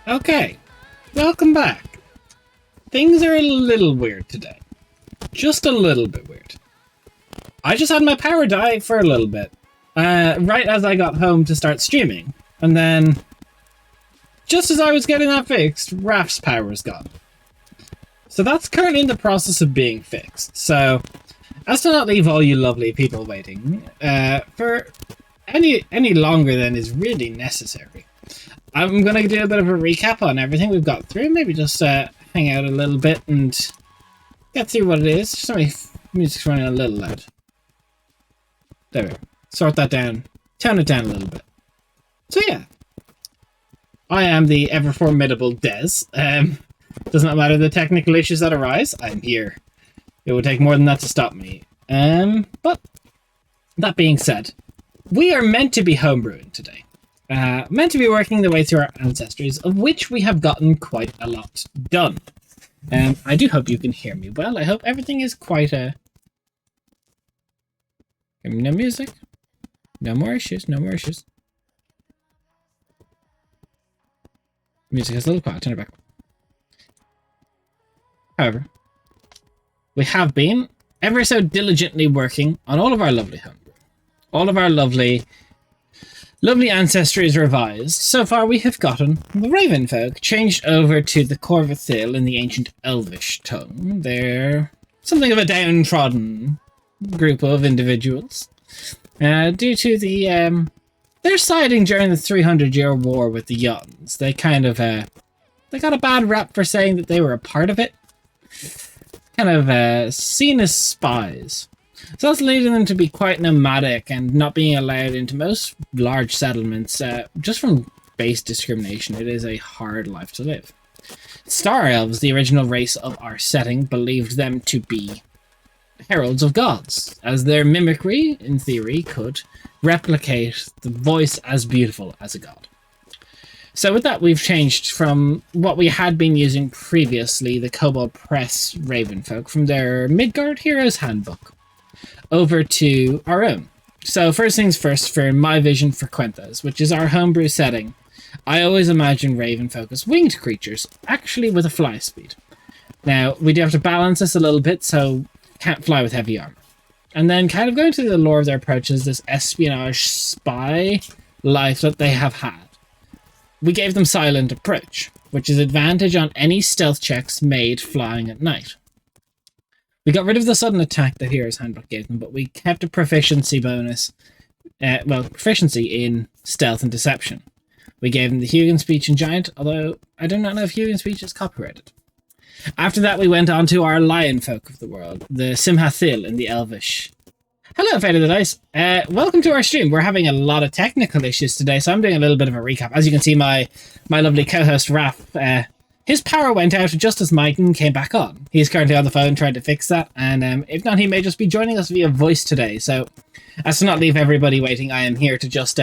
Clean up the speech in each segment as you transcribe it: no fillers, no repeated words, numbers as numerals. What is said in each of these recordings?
Okay, welcome back. Things are a little weird today. Just a little bit weird. I just had my power die for a little bit. Right as I got home to start streaming. And then, just as I was getting that fixed, Raf's power's gone. So that's currently in the process of being fixed. So, as to not leave all you lovely people waiting, for any longer than is really necessary, I'm going to do a bit of a recap on everything we've got through. Maybe just hang out a little bit and get through what it is. Sorry, music's running a little loud. There we go. Sort that down. Tone it down a little bit. So yeah. I am the ever-formidable Des. Does not matter the technical issues that arise. I'm here. It would take more than that to stop me. But that being said, we are meant to be homebrewing today. Meant to be working the way through our ancestries, of which we have gotten quite a lot done. I do hope you can hear me well. I hope everything is quite no music. No more issues. No more issues. Music is a little quiet. Turn it back. However, we have been ever so diligently working on all of our lovely homebrew. All of our lovely ancestry is revised. So far we have gotten the Raven folk changed over to the Corvathil in the ancient Elvish tongue. They're something of a downtrodden group of individuals. Due to their siding during the 300-year war with the Jotuns. They kind of, they got a bad rap for saying that they were a part of it. Kind of seen as spies. So that's leading them to be quite nomadic and not being allowed into most large settlements, just from base discrimination. It is a hard life to live. Star Elves, the original race of our setting, believed them to be heralds of gods, as their mimicry, in theory, could replicate the voice as beautiful as a god. So with that, we've changed from what we had been using previously, the Kobold Press Ravenfolk, from their Midgard Heroes Handbook, over to our own. So first things first, for my vision for Quenthas, which is our homebrew setting, I always imagine Ravenfolk as winged creatures, actually with a fly speed. Now, we do have to balance this a little bit, so can't fly with heavy armor. And then kind of going to the lore of their approaches, this espionage spy life that they have had. We gave them silent approach, which is advantage on any stealth checks made flying at night. We got rid of the sudden attack that Hero's Handbook gave them, but we kept a proficiency bonus, proficiency in stealth and deception. We gave them the Hugin Speech and Giant, although I do not know if Hugin Speech is copyrighted. After that, we went on to our lion folk of the world, the Simhathil in the Elvish. Hello, Fate of the Dice. Welcome to our stream. We're having a lot of technical issues today, so I'm doing a little bit of a recap. As you can see, my lovely co-host, Raf, his power went out just as Mike came back on. He's currently on the phone trying to fix that, and if not, he may just be joining us via voice today. So, as to not leave everybody waiting, I am here to just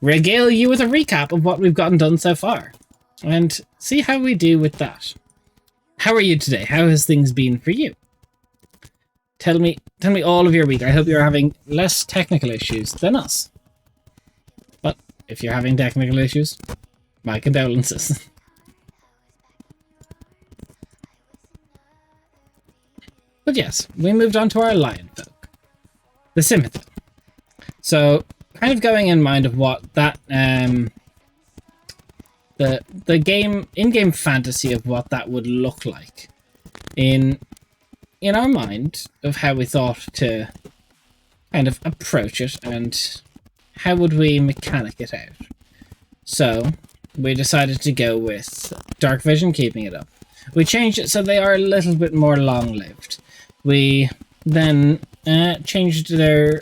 regale you with a recap of what we've gotten done so far, and see how we do with that. How are you today? How has things been for you? Tell me all of your week. I hope you're having less technical issues than us. But if you're having technical issues, my condolences. But yes, we moved on to our lion folk, the Simhathil. So, kind of going in mind of what that the game in-game fantasy of what that would look like in our mind of how we thought to kind of approach it and how would we mechanic it out. So we decided to go with Dark Vision, keeping it up. We changed it so they are a little bit more long-lived. We then changed their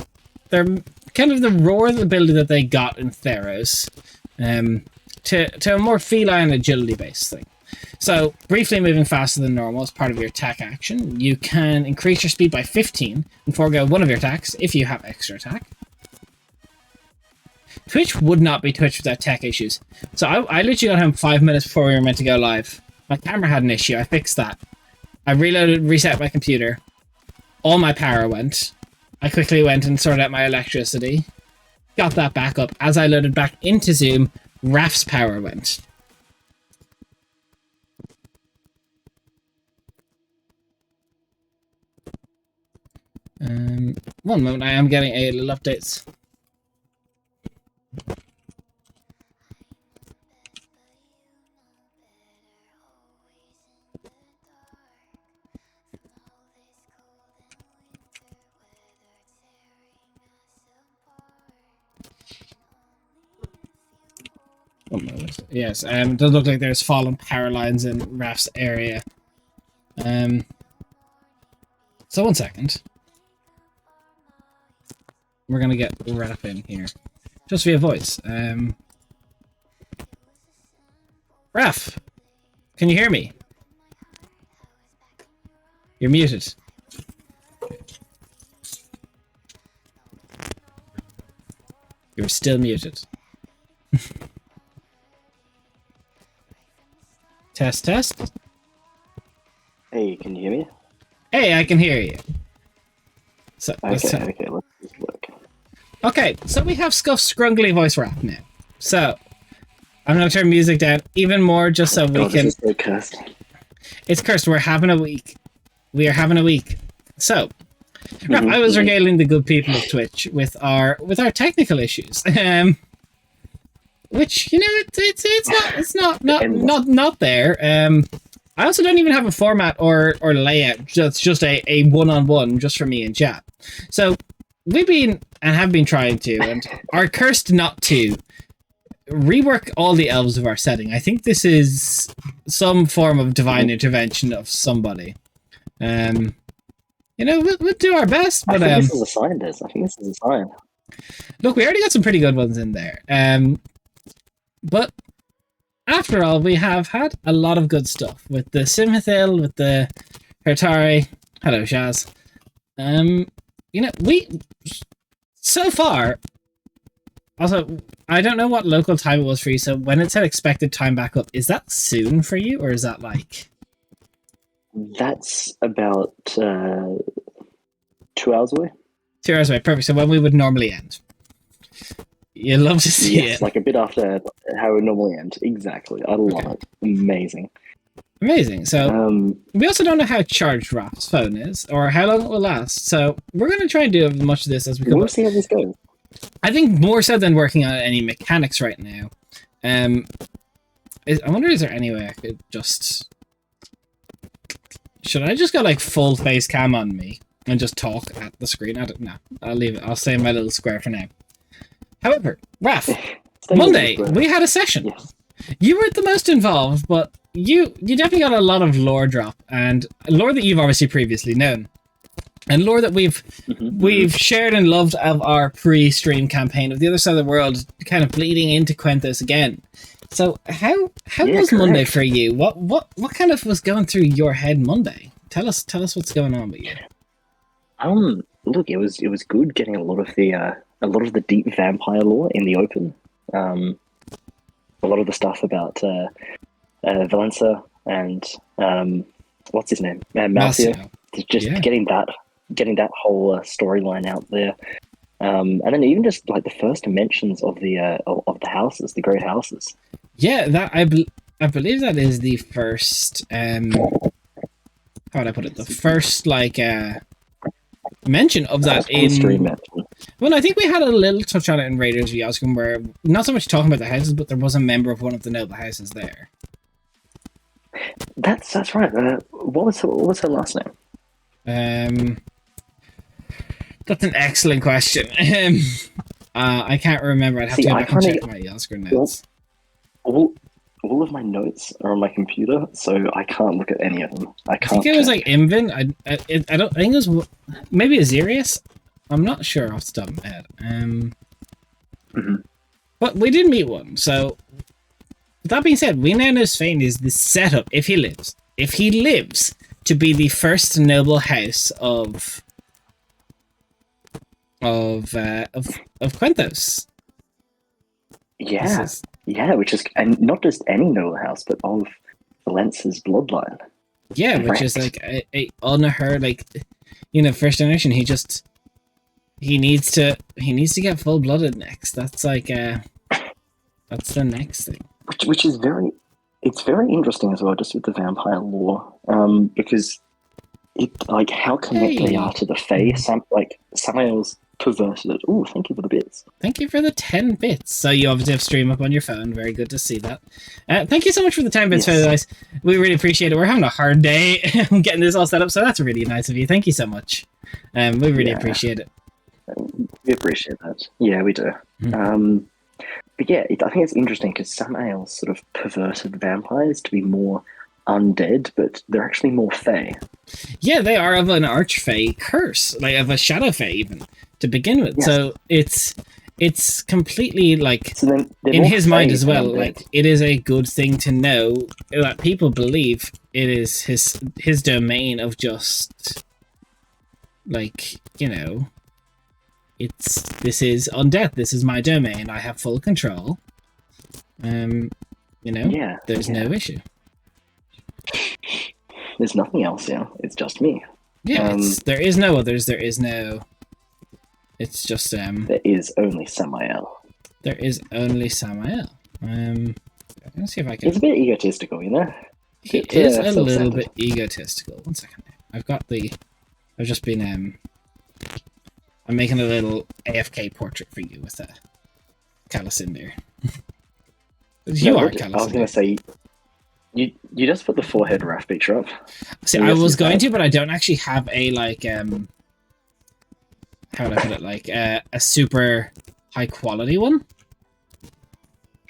kind of the roar ability that they got in Theros to a more feline agility based thing. So, briefly moving faster than normal as part of your attack action, you can increase your speed by 15 and forego one of your attacks if you have extra attack. Twitch would not be Twitch without tech issues. So I literally got home 5 minutes before we were meant to go live. My camera had an issue, I fixed that. I reloaded, reset my computer. All my power went. I quickly went and sorted out my electricity. Got that back up. As I loaded back into Zoom, Raf's power went. One moment, I am getting a little updates. Yes, it does look like there's fallen power lines in Raf's area. So 1 second. We're gonna get Raf in here. Just via voice. Raf! Can you hear me? You're muted. You're still muted. Test, test. Hey, can you hear me? Hey, I can hear you. So, Okay, let's just look. Okay, so we have Scuff's scrungly voice Raf now. So, I'm gonna turn music down even more just so we can... This is so cursed. It's cursed, we're having a week. We are having a week. So, Raf, I was regaling the good people of Twitch with our technical issues. Which, you know, it's not there. I also don't even have a format or layout. It's just a one-on-one just for me and chat. So we've been and have been trying to and are cursed not to rework all the elves of our setting. I think this is some form of divine intervention of somebody. You know, we'll do our best, but I think this is a sign, Des. I think this is a sign. Look, we already got some pretty good ones in there. But after all, we have had a lot of good stuff with the Simithil, with the Hertari. Hello, Shaz. You know, so far. Also, I don't know what local time it was for you. So when it said expected time back up, is that soon for you, or is that like? That's about 2 hours away. 2 hours away, perfect. So when we would normally end. You love to see it. Like a bit after how it would normally end. Exactly. I love it. Amazing. Amazing. So we also don't know how charged Raf's phone is or how long it will last. So we're going to try and do as much of this as we can. We'll see how this goes. I think more so than working on any mechanics right now. I wonder, is there any way I could just... Should I just go like full face cam on me and just talk at the screen? I don't know. I'll leave it. I'll stay in my little square for now. However, Raf, Monday, we had a session. Yes. You were the most involved, but you definitely got a lot of lore drop, and lore that you've obviously previously known, and lore that we've shared and loved of our pre-stream campaign of the other side of the world, kind of bleeding into Quenthos again. So how was Monday for you? What kind of was going through your head Monday? Tell us what's going on with you. Look, it was good getting a lot of the deep vampire lore in the open. A lot of the stuff about Valenza and what's his name, Malcio. Just getting that whole storyline out there, and then even just like the first mentions of the houses, the great houses. Yeah, that I believe that is the first. How would I put it? The first mention of that in stream mention. Well, I think we had a little touch on it in Raiders v Oscar, where not so much talking about the houses, but there was a member of one of the noble houses there. That's right. What was her last name? That's an excellent question. I can't remember. I'd have to go back and check my Oscar notes. All of my notes are on my computer, so I can't look at any of them. I think it was like Imvin. I think it was maybe Azirius. I'm not sure off the top of my head. But we did meet one. So that being said, we now know Svein is the setup if he lives to be the first noble house of Quenthos. Yeah, which is, and not just any noble house, but of Valenza's bloodline. Yeah, which is like a on her, like, you know, first generation. He needs to get full blooded next. That's like that's the next thing. Which is very interesting as well, just with the vampire lore, because like how connected they are to the Fae. Samael's perverted it. Oh, thank you for the bits. Thank you for the 10 bits. So you obviously have stream up on your phone. Very good to see that. Thank you so much for the 10 bits, Yes. guys. We really appreciate it. We're having a hard day getting this all set up, so that's really nice of you. Thank you so much. We really appreciate it. We appreciate that. Yeah, we do. Mm. But yeah, I think it's interesting because Samael sort of perverted vampires to be more undead, but they're actually more Fae. Yeah, they are of an archfey curse, like of a shadow fey even to begin with. Yes. So it's completely like So then in his mind as well. Like it is a good thing to know that people believe it is his domain of just like this is undeath. This is my domain. I have full control. There's no issue. There's nothing else, yeah. It's just me. Yeah, there is no others. There is no. It's just There is only Samael. There is only Samael. Let's see if I can. It's a bit egotistical, you know. He is a little bit egotistical. 1 second. I've just been I'm making a little AFK portrait for you with Calicindir. You are Calicindir. I was going to say, you just put the forehead Raph picture up. See, I was going to, but I don't actually have a how would I put it? Like a super high quality one.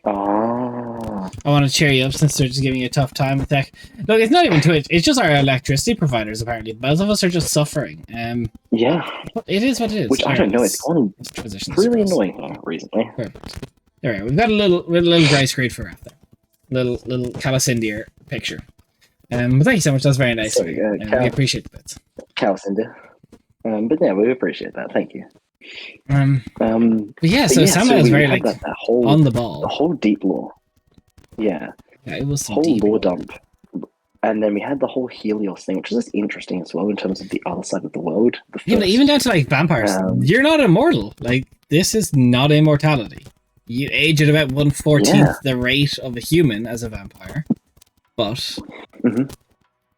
Oh. I want to cheer you up since they're just giving you a tough time with tech. Look, it's not even Twitch. It's just our electricity providers. Apparently, both of us are just suffering. Yeah. It is what it is. Which I don't know. It's gone really annoying recently. Perfect. There we go. We've got a little grey screen for Raph there. Little Calicindir picture. But thank you so much. That's very nice. Sorry, we appreciate the bits. Calicindir. But yeah, we appreciate that. Thank you. But yeah, so Samuel is very like that whole, on the ball. The whole deep lore. Yeah. Yeah, it was some whole deep lore dump. And then we had the whole Helios thing, which is just interesting as well in terms of the other side of the world. Yeah, but even down to like vampires, you're not immortal. Like this is not immortality. You age at about 1/14 the rate of a human as a vampire, but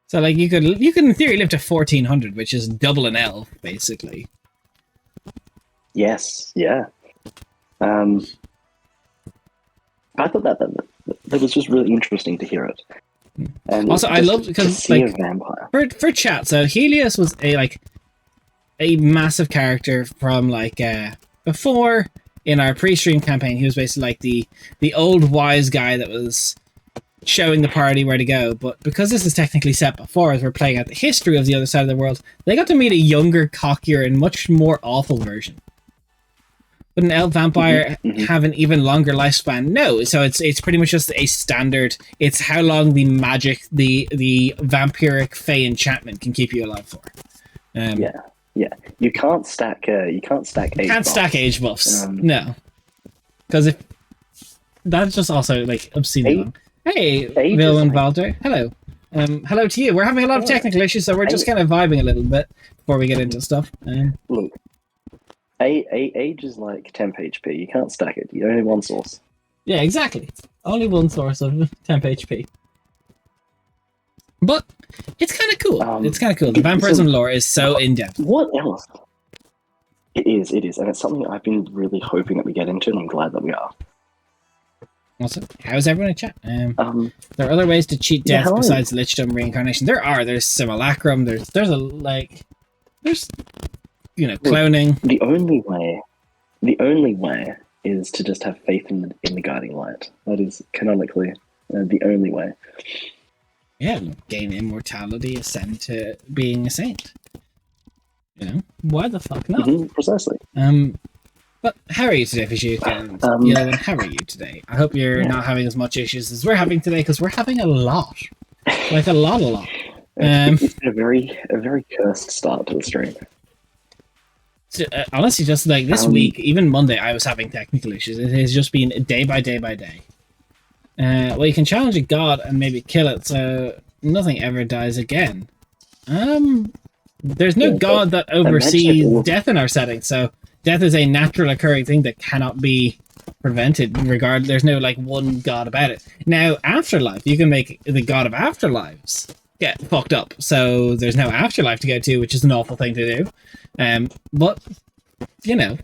so like you could in theory live to 1400, which is double an elf basically. Yes, yeah. I thought that was just really interesting to hear it. And also, I love because like a vampire. For chat. So Helios was a massive character from like before. In our pre-stream campaign, he was basically like the old wise guy that was showing the party where to go. But because this is technically set before, as we're playing out the history of the other side of the world, they got to meet a younger, cockier, and much more awful version. Would an elf vampire have an even longer lifespan? No. So it's pretty much just a standard. It's how long the magic, the vampiric fey enchantment can keep you alive for. Yeah, you can't stack age buffs. Stack age buffs. No, because if that's just also like obscenely long. Hey, Vil and Valder. Hello. Hello to you. We're having a lot of technical issues, so we're just kind of vibing a little bit before we get into stuff. Look, age is like temp HP. You can't stack it. You only have one source. Yeah, exactly. Only one source of temp HP. But it's kind of cool. It's kind of cool. The vampirism lore is so in-depth. What else? It is, and it's something I've been really hoping that we get into, and I'm glad that we are. Also, how's everyone in chat? There are other ways to cheat death besides lichdom reincarnation. There's simulacrum. There's cloning. The only way is to just have faith in the guiding light. That is canonically the only way. Yeah, gain immortality, ascend to being a saint. Why the fuck not? Precisely. But how are you today, Fishuk? And how are you today? I hope you're not having as much issues as we're having today, because we're having a lot. Like a lot. It's been a very cursed start to the stream. So, honestly, just like this week, even Monday, I was having technical issues. It has just been day by day by day. Well, you can challenge a god and maybe kill it, so nothing ever dies again. There's no god that oversees death in our setting, so death is a natural occurring thing that cannot be prevented. There's no like one god about it. Now, afterlife, you can make the god of afterlives get fucked up. So there's no afterlife to go to, which is an awful thing to do. But you know,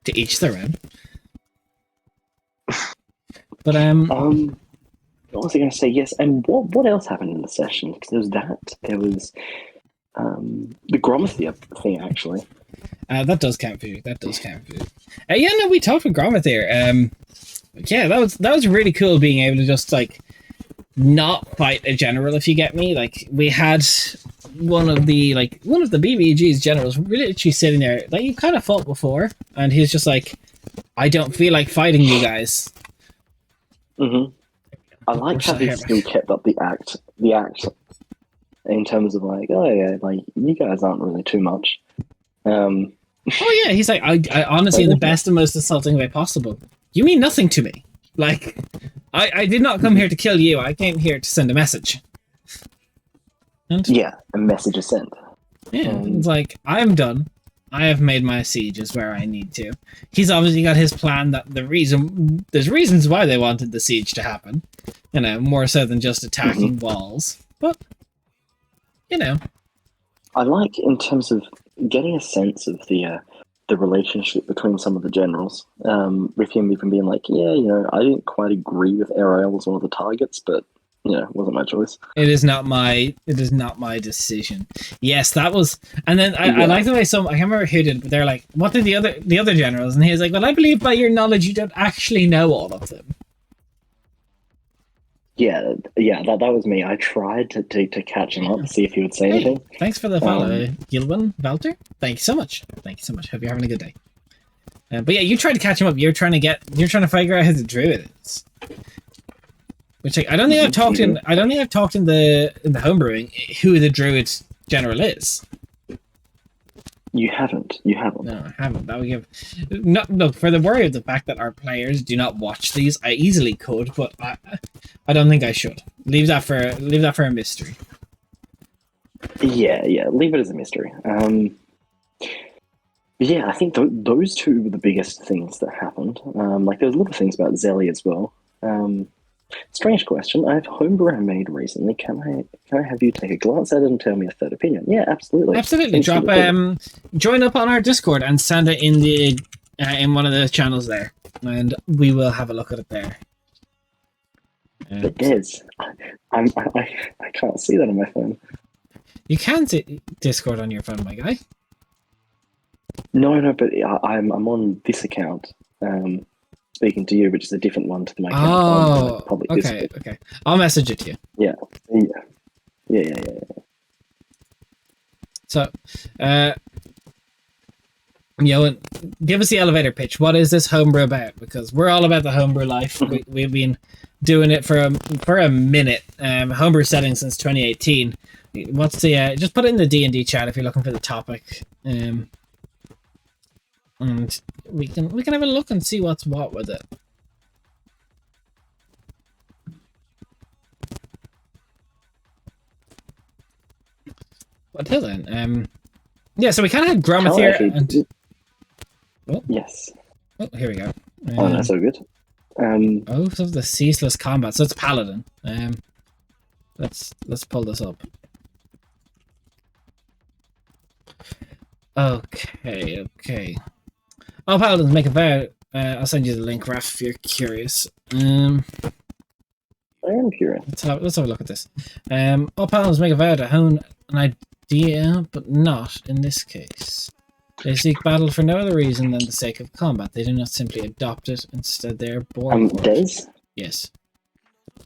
to each their own. But what was I going to say? Yes, and what else happened in the session? Because there was that. There was the Gromathier thing, actually. That does count for you. That does count for you. Yeah, no, we talked with Gromathier. Yeah, that was really cool being able to just like not fight a general, if you get me. Like we had one of the BBG's generals really literally sitting there, like you kind of fought before, and he's just like, I don't feel like fighting you guys. Mm-hmm. I like how he still kept up the act in terms of like, oh yeah, like you guys aren't really too much. Oh yeah, he's like, I honestly, in the best and most insulting way possible. You mean nothing to me. Like, I did not come here to kill you. I came here to send a message. And yeah, a message is sent. Yeah, it's like, I'm done. I have made my sieges where I need to. He's obviously got his plan that there's reasons why they wanted the siege to happen. You know, more so than just attacking walls. But, you know. I like in terms of getting a sense of the relationship between some of the generals. With him even being like, yeah, you know, I didn't quite agree with Ariel as one of the targets, but it wasn't my choice. It is not my decision. Yes, that was, and then I like the way I can't remember who did, but they're like, what did the other generals? And he was like, well, I believe by your knowledge you don't actually know all of them. Yeah, that was me. I tried to catch him up to see if he would say anything. Thanks for the follow, Gilwin Valter. Thank you so much. Hope you're having a good day. But yeah, you tried to catch him up. You're trying to figure out who the druid is. Which I don't think I've talked in. I don't think I've talked in the homebrewing who the druid general is. You haven't. No, I haven't. That would give. No, for the worry of the fact that our players do not watch these, I easily could, but I don't think I should. Leave that for a mystery. Yeah. Leave it as a mystery. Yeah, I think those two were the biggest things that happened. Like there's a lot of things about Zelly as well. Strange question. I have homebrew I made recently. Can I have you take a glance at it and tell me a third opinion? Yeah, absolutely. Absolutely. Drop join up on our Discord and send it in the in one of the channels there, and we will have a look at it there. But Des, I can't see that on my phone. You can see Discord on your phone, my guy. No, but I'm on this account. Speaking to you, which is a different one to my account. Oh, public okay, Discord. okay. I'll message it to you. Yeah. So, give us the elevator pitch. What is this homebrew about? Because we're all about the homebrew life. We've been doing it for a minute. Homebrew setting since 2018. What's the just put it in the D&D chat if you're looking for the topic. And we can have a look and see what's what with it. Until then, yeah. So we kind of had Gromathier and. Oh. Yes. Oh, here we go. That's so good. Oath of the Ceaseless Combat. So it's Paladin. Let's pull this up. Okay. All paladins make a vow. I'll send you the link, Raph, if you're curious. I am curious. Let's have a look at this. All paladins make a vow to hone an idea, but not in this case. They seek battle for no other reason than the sake of combat. They do not simply adopt it. Instead, they are born for Des? it. Yes.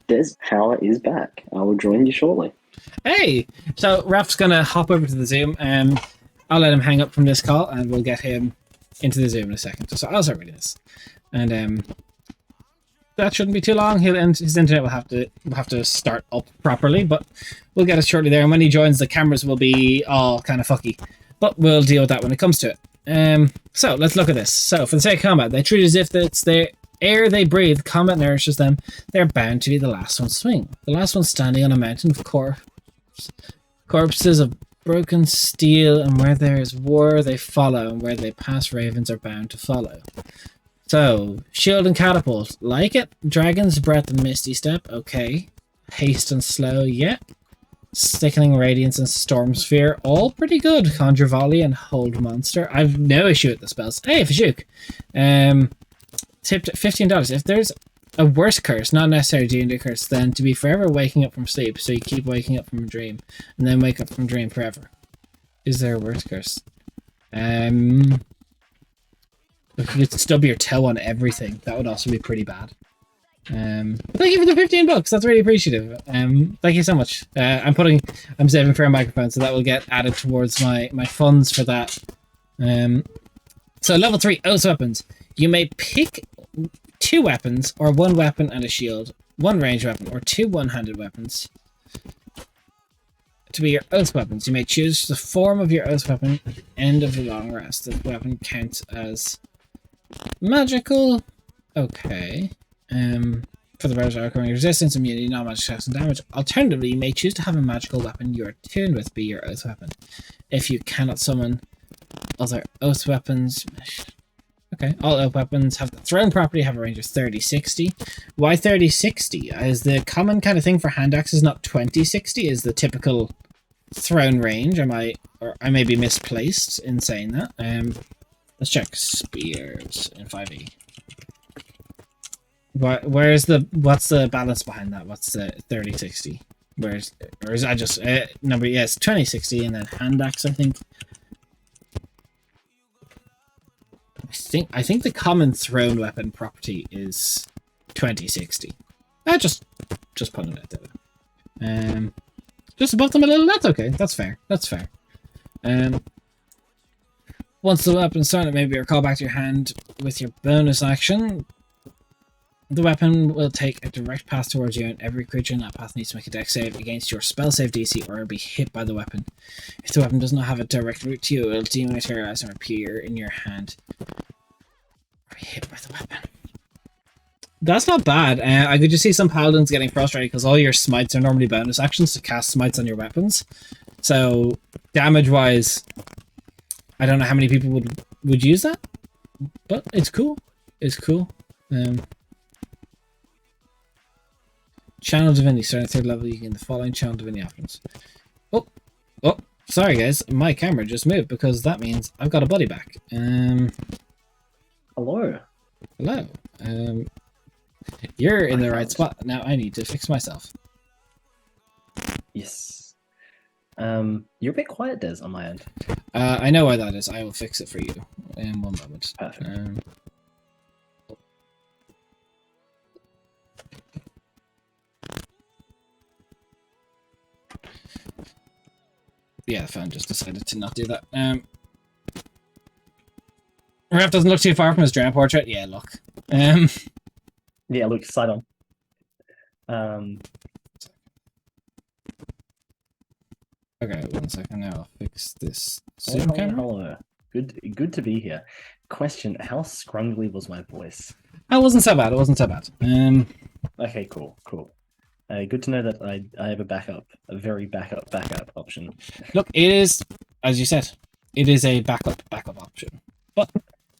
Des, power is back. I will join you shortly. Hey! So, Raph's going to hop over to the Zoom. I'll let him hang up from this call, and we'll get him into the Zoom in a second. So I'll start reading this. And that shouldn't be too long. His internet will have to start up properly, but we'll get it shortly there. And when he joins, the cameras will be all kind of fucky. But we'll deal with that when it comes to it. So let's look at this. So for the sake of combat, they treat it as if it's the air they breathe. Combat nourishes them. They're bound to be the last one swing. The last one standing on a mountain of corpses of broken steel, and where there is war they follow, and where they pass ravens are bound to follow. So, shield and catapult, like it. Dragon's breath and misty step, okay. Haste and slow, yeah. Sickening Radiance and Storm Sphere, all pretty good. Conjure Volley and Hold Monster. I've no issue with the spells. Hey, Fashuk. Tipped $15. If there's a worse curse, not necessarily D&D curse, then to be forever waking up from sleep, so you keep waking up from a dream, and then wake up from a dream forever. Is there a worse curse? If you could stub your toe on everything, that would also be pretty bad. Thank you for the $15. That's really appreciative. Thank you so much. I'm saving for a microphone, so that will get added towards my funds for that. So level 3 Oath Weapons. You may pick 2 weapons, or 1 weapon and a shield, 1 ranged weapon, or 2 one-handed weapons to be your Oath Weapons. You may choose the form of your Oath Weapon at the end of the long rest. The weapon counts as magical. Okay. For the brothers overcoming resistance, immunity, non-magic attacks, and damage. Alternatively, you may choose to have a magical weapon you are tuned with be your Oath Weapon. If you cannot summon other Oath Weapons... Okay, all Oath Weapons have the thrown property, have a range of 30-60. Why 30-60? Is the common kind of thing for hand axes not 20-60? Is the typical thrown range? I may be misplaced in saying that. Let's check spears in 5e. What's the balance behind that? What's the 30-60? Or is that just number? Yes, 20-60, and then hand axe. I think the common thrown weapon property is 20-60. Just putting it out there. Just above them a little. That's okay. That's fair. That's fair. Once the weapon's thrown, it may be recalled back to your hand with your bonus action. The weapon will take a direct path towards you, and every creature in that path needs to make a dex save against your spell save DC or be hit by the weapon. If the weapon does not have a direct route to you, it will dematerialize and appear in your hand. Or be hit by the weapon. That's not bad. I could just see some paladins getting frustrated because all your smites are normally bonus actions to cast smites on your weapons. So, damage-wise, I don't know how many people would use that, but it's cool. It's cool. Channel Divinity, starting 3rd level, you gain the following Channel Divinity options. Oh, sorry guys, my camera just moved because that means I've got a buddy back. Hello. Hello. You're in the right spot. Now I need to fix myself. Yes. You're a bit quiet, Des, on my end. I know why that is. I will fix it for you in one moment. Perfect. Yeah, the phone just decided to not do that. Ref doesn't look too far from his drown portrait. Yeah, look. Yeah, look, side on. Okay, 1 second now. I'll fix this Zoom camera. Hello. Good to be here. Question, how scrungly was my voice? It wasn't so bad. It wasn't so bad. Okay, cool. Good to know that I have a very backup option. Look, it is, as you said, it is a backup option. But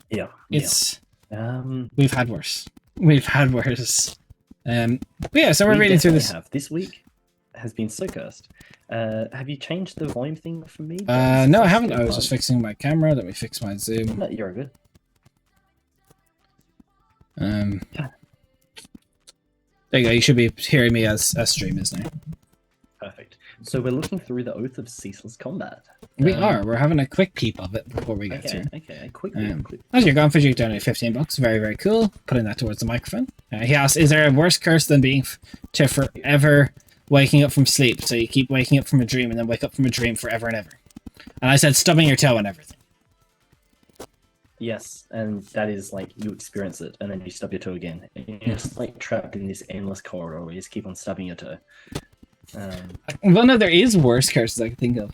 yeah, it's we've had worse. Yeah, so we're reading through this. This week has been so cursed. Have you changed the volume thing for me? No, I haven't. I was just fixing my camera. Let me fix my Zoom. No, you're good. There you go. You should be hearing me as streamers now. Perfect. So we're looking through the Oath of Ceaseless Combat. We are. We're having a quick peep of it before we get to it. Okay, quickly. As you're gone, Fidget donated $15. Very, very cool. Putting that towards the microphone. He asks, is there a worse curse than being to forever waking up from sleep? So you keep waking up from a dream and then wake up from a dream forever and ever. And I said stubbing your toe and everything. Yes, and that is like you experience it and then you stub your toe again. And you're just like trapped in this endless corridor where you just keep on stubbing your toe. Well, no, there is worse curses I can think of.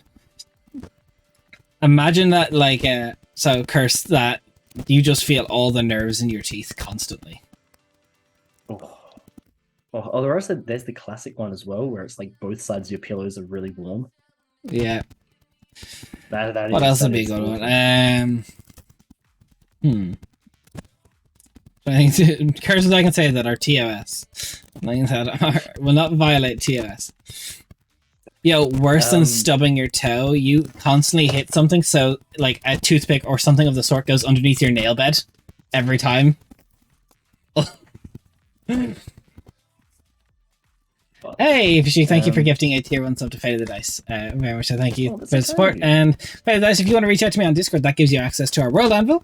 Imagine that, like, curse that you just feel all the nerves in your teeth constantly. There's the classic one as well, where it's like both sides of your pillows are really warm. Yeah. What else would be a good one? I think curses I can say that are TOS. That will not violate TOS. Yo, worse than stubbing your toe, you constantly hit something, so like a toothpick or something of the sort goes underneath your nail bed every time. Hey, Fishy, thank you for gifting a tier 1 sub to Fade of the Dice. Very much so, thank you for the support. And Fade of the Dice, if you want to reach out to me on Discord, that gives you access to our World Anvil.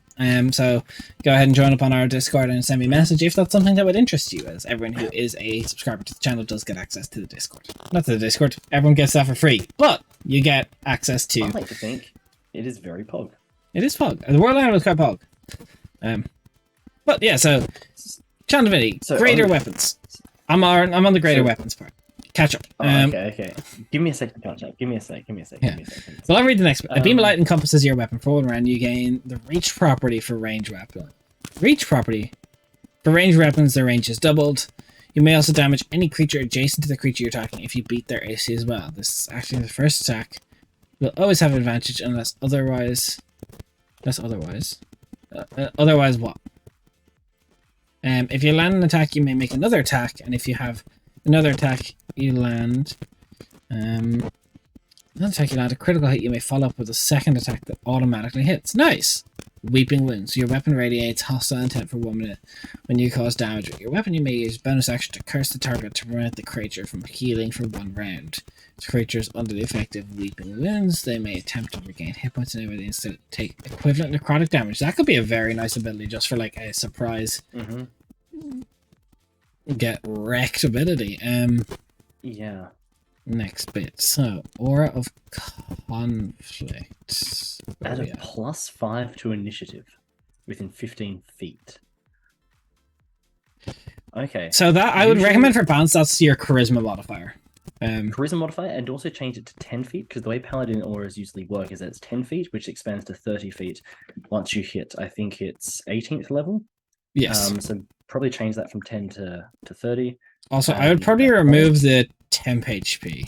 So go ahead and join up on our Discord and send me a message if that's something that would interest you, as everyone who is a subscriber to the channel does get access to the Discord. Not to the Discord, everyone gets that for free, but you get access to... I like to think it is very pog. It is pog. The World Anvil is quite pog. But yeah, so... Channel Divinity, greater weapons. I'm on the greater weapons part. Catch up. Okay. Give me a second to catch up. Give me a sec. Well, I'll read the next one. A beam of light encompasses your weapon. For one round, you gain the reach property for range weapon. Reach property. For range weapons, their range is doubled. You may also damage any creature adjacent to the creature you're attacking if you beat their AC as well. This is actually the first attack. Will always have advantage unless otherwise... otherwise what? If you land an attack, you may make another attack, and if you have another attack, you land... another attack, you land a critical hit, you may follow up with a second attack that automatically hits. Nice! Weeping Wounds. Your weapon radiates hostile intent for 1 minute. When you cause damage with your weapon, you may use bonus action to curse the target to prevent the creature from healing for 1 round. If the creature is under the effect of Weeping Wounds, they may attempt to regain hit points and everything instead of take equivalent necrotic damage. That could be a very nice ability just for like a surprise. Get wrecked ability. Yeah. Next bit. So, Aura of Conflict. Add a +5 to initiative within 15 feet. Okay. So that I would recommend for balance. That's your charisma modifier. Charisma modifier, and also change it to 10 feet, because the way paladin auras usually work is that it's 10 feet, which expands to 30 feet once you hit, I think it's 18th level. Yes. So probably change that from 10 to 30. Also, I would probably remove the temp HP.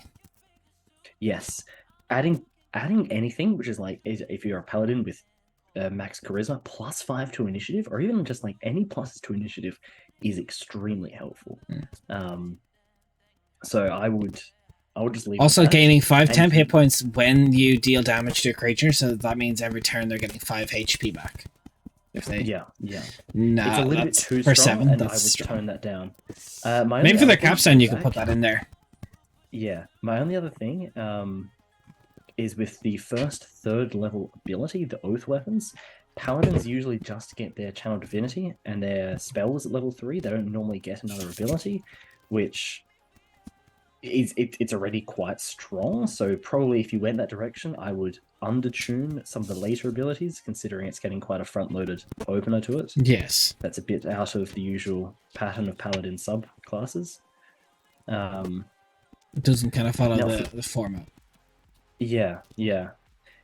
Yes. Adding anything, which is like, if you're a paladin with max charisma, +5 to initiative, or even just like any pluses to initiative, is extremely helpful. So I would just leave. Also, gaining 5 temp hit points when you deal damage to a creature, so that means every turn they're getting 5 HP back. If they yeah. Nah, it's a little bit too for strong, 7. and that's I would strong. tone that down. Maybe for the capstone you could put that in there. Yeah, my only other thing is with the first 3rd level ability, the Oath weapons. Paladins usually just get their Channel Divinity and their spells at level 3. They don't normally get another ability, which it's already quite strong. So probably if you went that direction, I would undertune some of the later abilities, considering it's getting quite a front-loaded opener to it. Yes. That's a bit out of the usual pattern of Paladin subclasses. It doesn't kind of follow the format. Yeah.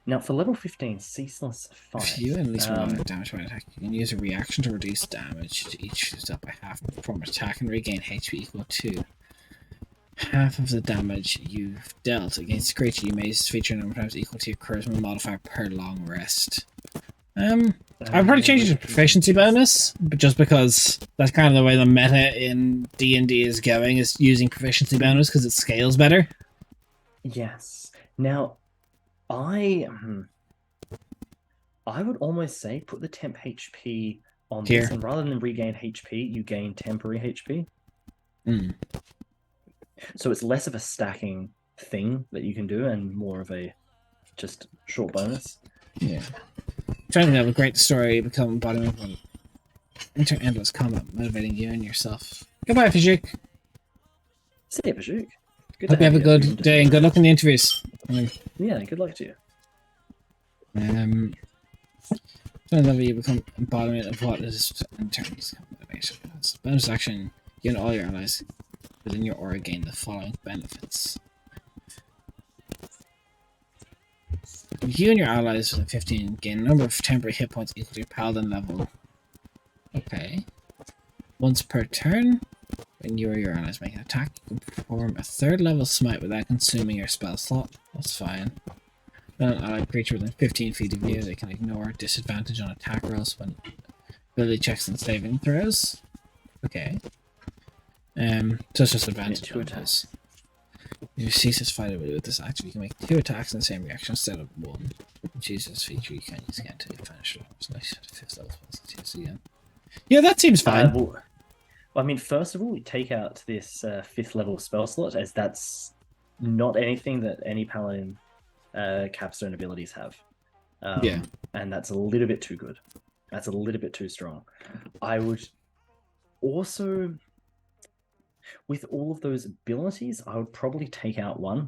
Now for level 15, Ceaseless Fight. If you at least one damage by an attack, you can use a reaction to reduce damage to each used up by half and perform an attack and regain HP equal to half of the damage you've dealt against a creature. You may use feature number of times equal to your charisma modifier per long rest. I'd probably change it to proficiency bonus, but just because that's kind of the way the meta in D&D is going, is using proficiency bonus because it scales better. Yes. Now, I would almost say put the temp HP on this, and rather than regain HP, you gain temporary HP. So it's less of a stacking thing that you can do, and more of a just short bonus. Yeah. Trying to have a great story, become embodiment of enter endless combat, motivating you and yourself. Goodbye, Fajik. See you, Pajuk. Hope you have a good day and good luck in the interviews. Yeah, good luck to you. Trying to level you become embodiment of what is in terms of motivation. Bonus action, you and all your allies within your aura gain the following benefits. You and your allies within 15 gain a number of temporary hit points equal to your paladin level. Okay. Once per turn, when you or your allies make an attack, you can perform a 3rd level smite without consuming your spell slot. That's fine. When an allied creature within 15 feet of you, they can ignore disadvantage on attack rolls when ability checks and saving throws. Okay. So it's just advantage on those. You ceases fighting with this action. You can make 2 attacks in the same reaction instead of 1. Jesus feature you can use again to finish it. It's nice to fix those spells again. Yeah, that seems fine. Well, I mean, first of all, we take out this 5th level spell slot, as that's not anything that any paladin capstone abilities have. Yeah. And that's a little bit too good. That's a little bit too strong. I would also, with all of those abilities, I would probably take out 1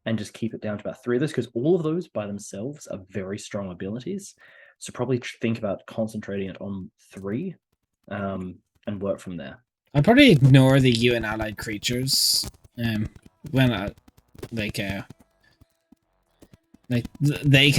and just keep it down to about 3 of those, because all of those by themselves are very strong abilities. So probably think about concentrating it on 3 and work from there. I'd probably ignore the you and allied creatures when they can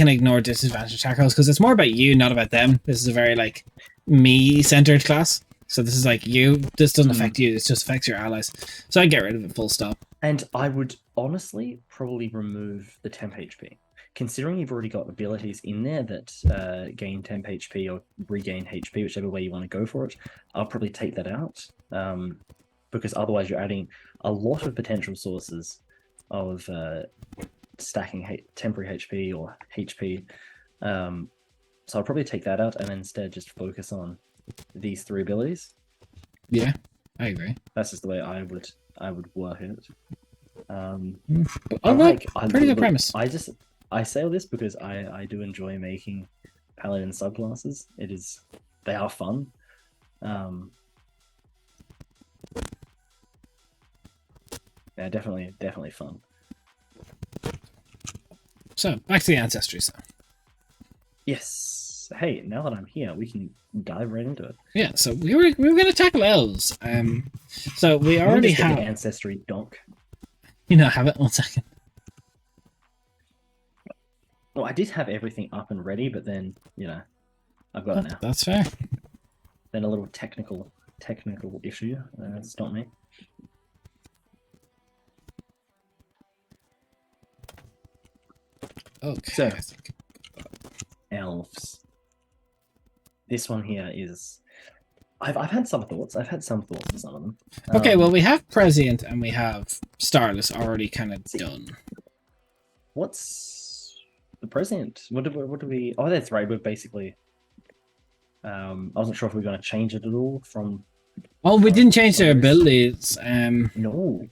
ignore disadvantage attack rolls, because it's more about you, not about them. This is a very like me-centered class. So this is like you. This doesn't affect you. It just affects your allies. So I get rid of it full stop. And I would honestly probably remove the temp HP. Considering you've already got abilities in there that gain temp HP or regain HP, whichever way you want to go for it, I'll probably take that out. Because otherwise you're adding a lot of potential sources of stacking temporary HP or HP. So I'll probably take that out and instead just focus on these 3 abilities. Yeah, I agree. That's just the way I would work it. Pretty good premise. I say all this because I do enjoy making paladin subclasses. They are fun. Yeah, definitely fun. So back to the ancestries though. Yes. Hey, now that I'm here, we can dive right into it. Yeah, so we were going to tackle elves. So we already have an ancestry donk. You know, have it 1 second. Well, I did have everything up and ready, but then I've got it now. That's fair. Then a little technical issue stopped me. Okay. So, elves. This one here is. I've had some thoughts. I've had some thoughts on some of them. Okay, well, we have Prescient and we have Starless already kind of done. What's the Prescient? What do we? Oh, that's right. We're basically. I wasn't sure if we were going to change it at all from. Oh, we didn't change their abilities. No.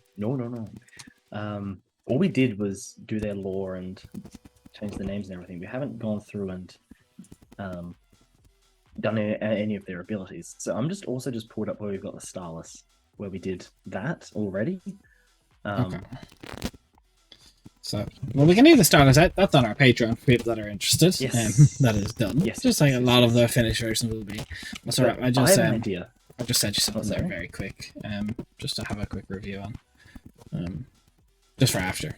All we did was do their lore and change the names and everything. We haven't gone through and done any of their abilities. So I'm just pulled up where we've got the Starless, where we did that already. Okay. So, well, we can leave the Starless out. That's on our Patreon for people that are interested. Yes. That is done. Yes. Just like a lot of the finished versions will be. That's all right. I have an idea. I just sent you something there very quick. Just to have a quick review on. Just for after.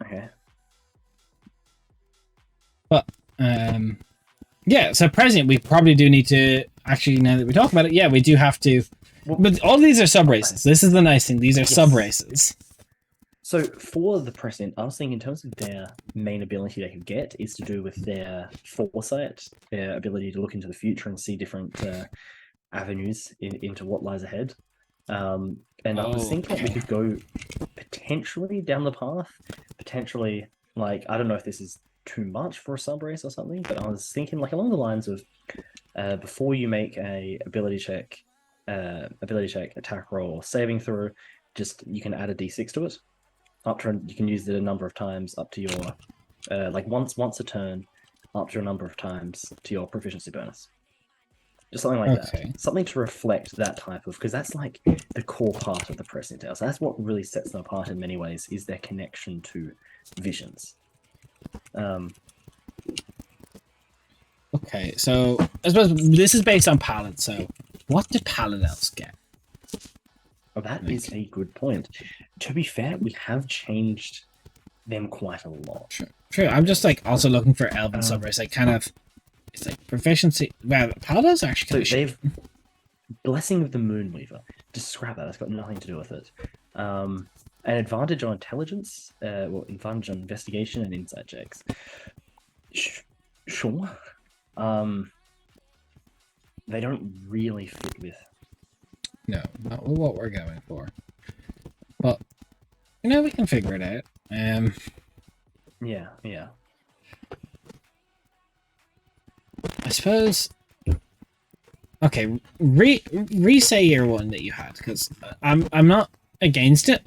Okay. But yeah, so Prescient we probably do need to actually, now that we talk about it, yeah, we do have to. But all these are sub races. This is the nice thing. These are sub races. So for the Prescient, I was thinking in terms of their main ability they could get is to do with their foresight, their ability to look into the future and see different avenues into what lies ahead. And I was thinking we could go potentially down the path, potentially like, I don't know if this is too much for a sub race or something, but I was thinking like along the lines of before you make a ability check, attack roll, or saving throw, just you can add a d6 to it. You can use it a number of times up to your like once a turn, up to a number of times to your proficiency bonus. Just something like that. Something to reflect that type of, because that's like the core part of the Prescient Tale. So that's what really sets them apart in many ways, is their connection to visions. Okay, so I suppose this is based on Paladin. So what did Paladin elves get? Oh, that is a good point. To be fair, we have changed them quite a lot. True. I'm just like also looking for elven sub-race. Like kind of, it's like proficiency. Well, Paladin's actually so they've Blessing of the Moonweaver. Just scrap that. That's got nothing to do with it. An advantage on intelligence, advantage on investigation and insight checks. Sure. they don't really fit with. No, not with what we're going for. But you know, we can figure it out. Yeah, yeah. I suppose. Okay, re-say year one that you had, because I'm not against it.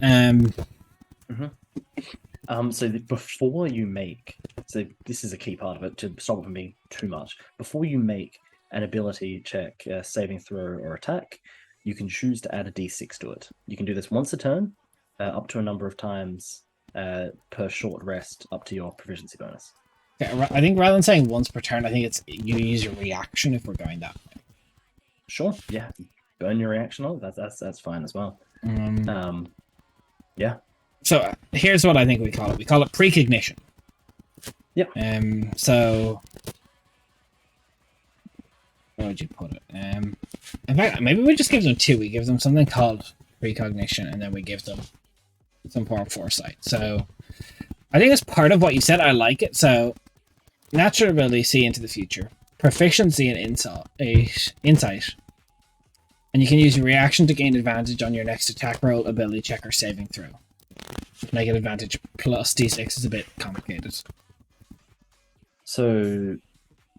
So before you make, so this is a key part of it to stop it from being too much. Before you make an ability check, saving throw, or attack, you can choose to add a d6 to it. You can do this once a turn, up to a number of times per short rest, up to your proficiency bonus. Yeah, I think rather than saying once per turn, I think it's you use your reaction if we're going that way. Sure, yeah, burn your reaction on it. That's fine as well. Yeah. So here's what I think we call it. We call it precognition. Yeah. So where would you put it? In fact, maybe we just give them two. We give them something called precognition, and then we give them some form of foresight. So I think it's part of what you said. I like it. So natural ability, see into the future, proficiency in insight, and you can use your reaction to gain advantage on your next attack roll, ability check, or saving throw. Make an advantage plus d6 is a bit complicated. So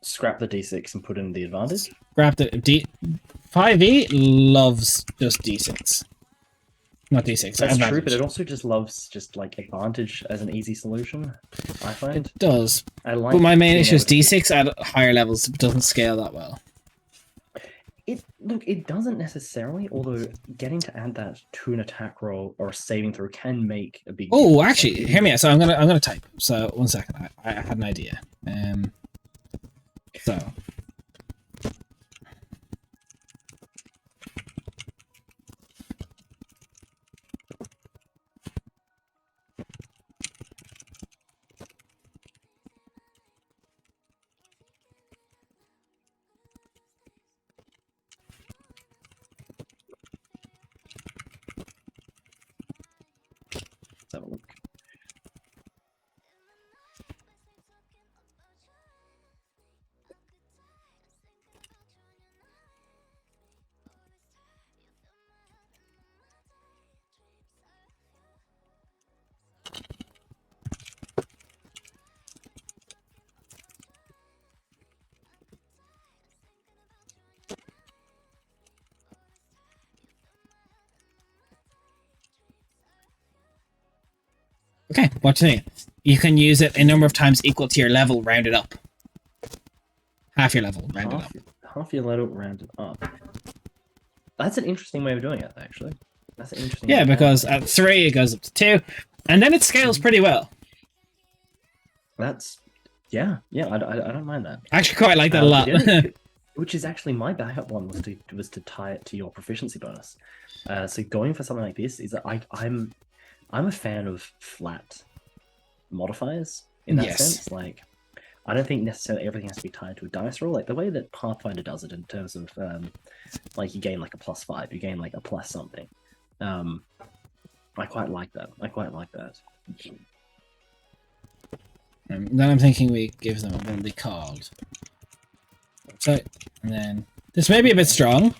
scrap the d6 and put in the advantage. Scrap the 5e loves just d6, not d6. That's advantage. true, but it also just loves just like advantage as an easy solution. I find It does, but my main issue is d6 at higher levels doesn't scale that well. It doesn't necessarily, although getting to add that to an attack roll or a saving throw can make a big Oh, difference. actually, hear me out. So I'm gonna type. So 1 second, I had an idea. So Let's have a look. okay, what do you think? You can use it a number of times equal to your level, rounded up. Half your level, rounded up. Half your level rounded up. That's an interesting way of doing it, actually. That's an interesting. Yeah, because at 3 it goes up to 2, and then it scales pretty well. That's yeah. I don't mind that. I actually quite like that a lot. Which is actually my backup one was to tie it to your proficiency bonus. So going for something like this is that I'm a fan of flat modifiers in that sense. Like, I don't think necessarily everything has to be tied to a dice roll, like the way that Pathfinder does it in terms of like you gain like a +5, you gain like a plus something. I quite like that. Then I'm thinking we give them a ability called. So, and then this may be a bit strong.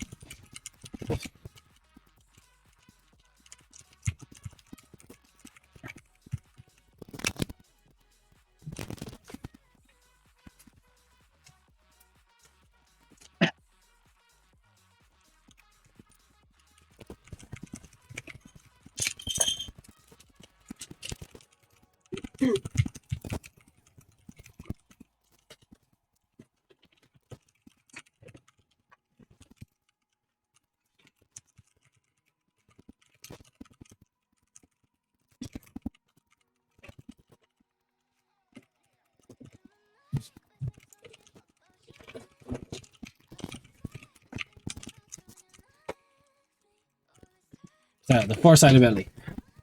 So the foresight ability.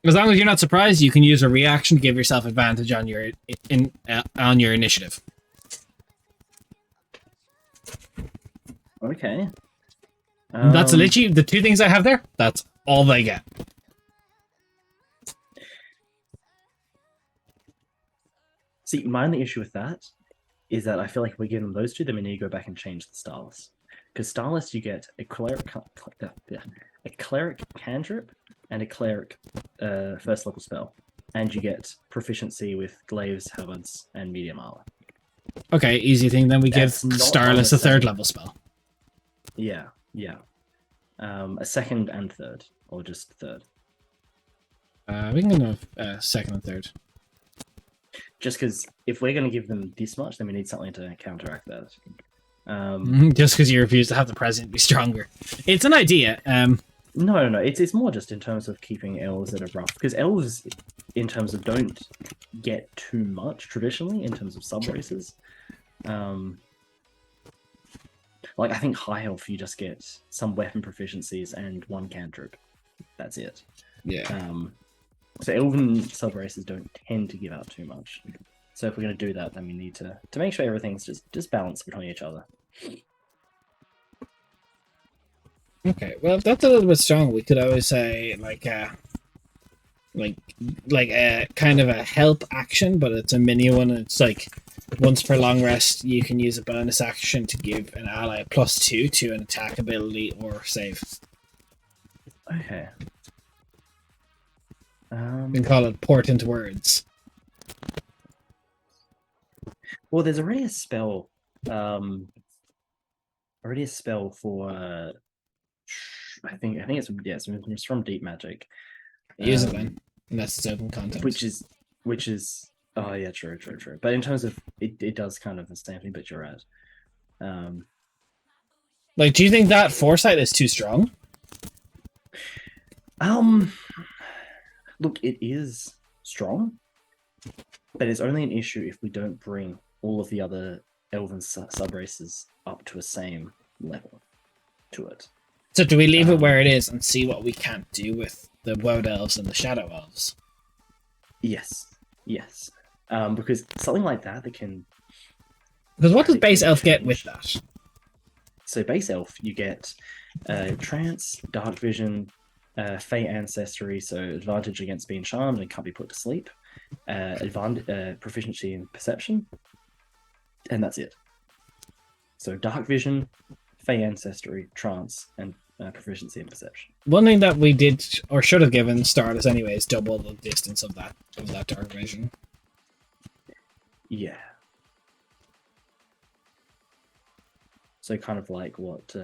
As long as you're not surprised, you can use a reaction to give yourself advantage on your on your initiative. Okay. That's literally the two things I have there. That's all they get. See, my only issue with that is that I feel like if we give them those two, then we need to go back and change the styles. Because Starless, you get a cleric, a cleric cantrip and a cleric first level spell, and you get proficiency with glaives, halberds, and medium armor. Okay, easy thing. Then we give That's not Starless a on the third same- level spell. Yeah. A second and third, or just third. We can go second and third. Just because if we're going to give them this much, then we need something to counteract that. Just because you refuse to have the president be stronger. It's an idea. No. It's more just in terms of keeping elves at a rough, because elves, in terms of, don't get too much traditionally in terms of sub races. Like I think high elf, you just get some weapon proficiencies and one cantrip. That's it. Yeah. So elven sub races don't tend to give out too much. So if we're going to do that, then we need to make sure everything's just balanced between each other. Okay, well, if that's a little bit strong, we could always say like a kind of a help action, but it's a mini one. It's like once per long rest, you can use a bonus action to give an ally a +2 to an attack ability or save. Okay. We can call it Portent Words. Well, there's already a spell. For. I think it's from Deep Magic. Use it then, unless it's open content. Which is. Oh yeah, true. But in terms of it does kind of the same thing. But you're right. Like, do you think that foresight is too strong? Look, it is strong, but it's only an issue if we don't bring all of the other elven sub races up to a same level to it. So do we leave it where it is and see what we can't do with the Woad Elves and the Shadow Elves? Yes. Because something like that can. Because what does base elf get with that? So base elf, you get trance, dark vision, fey ancestry, so advantage against being charmed and can't be put to sleep, proficiency in perception, and that's it. So dark vision, fey ancestry, trance, and proficiency in perception. One thing that we did or should have given Stardust anyway is double the distance of that dark vision. Yeah. So kind of like what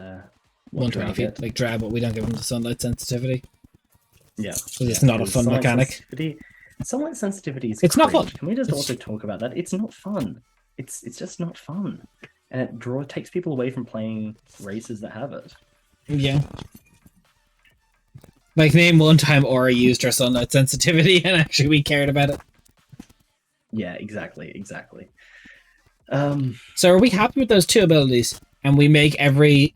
120 feet, like Drab, but we don't give them the sunlight sensitivity. Yeah. So it's not a fun mechanic. Sunlight sensitivity is it's not fun. Can we just also talk about that? It's not fun. It's just not fun. And it takes people away from playing races that have it. Yeah. Like, name one time Aura used her sunlight sensitivity and actually we cared about it. Yeah, exactly. So are we happy with those two abilities? And we make every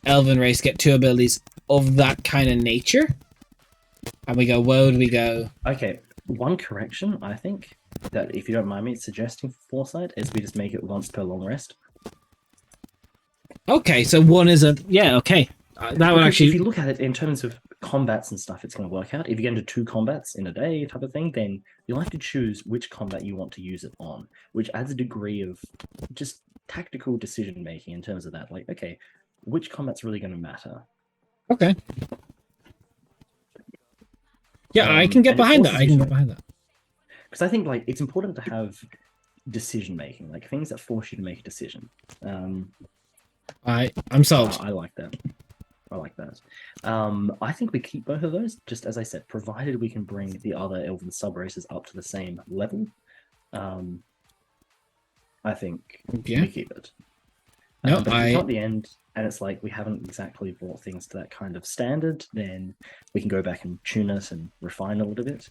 elven race get two abilities of that kind of nature? And we go, woe, we go... Okay, one correction, I think, that if you don't mind me suggesting for Foresight, is we just make it once per long rest. Okay, so one is a... Yeah, okay. That would actually... If you look at it in terms of combats and stuff, it's going to work out. If you get into 2 combats in a day type of thing, then you'll have to choose which combat you want to use it on, which adds a degree of just tactical decision making in terms of that. Like, okay, which combat's really going to matter? Okay. Yeah, I can get behind that. Because I think like it's important to have decision making, like things that force you to make a decision. I'm sold. I like that. I think we keep both of those, just as I said, provided we can bring the other elven sub races up to the same level. I think we keep it. No, but if we come at the end and it's like we haven't exactly brought things to that kind of standard, then we can go back and tune it and refine a little bit.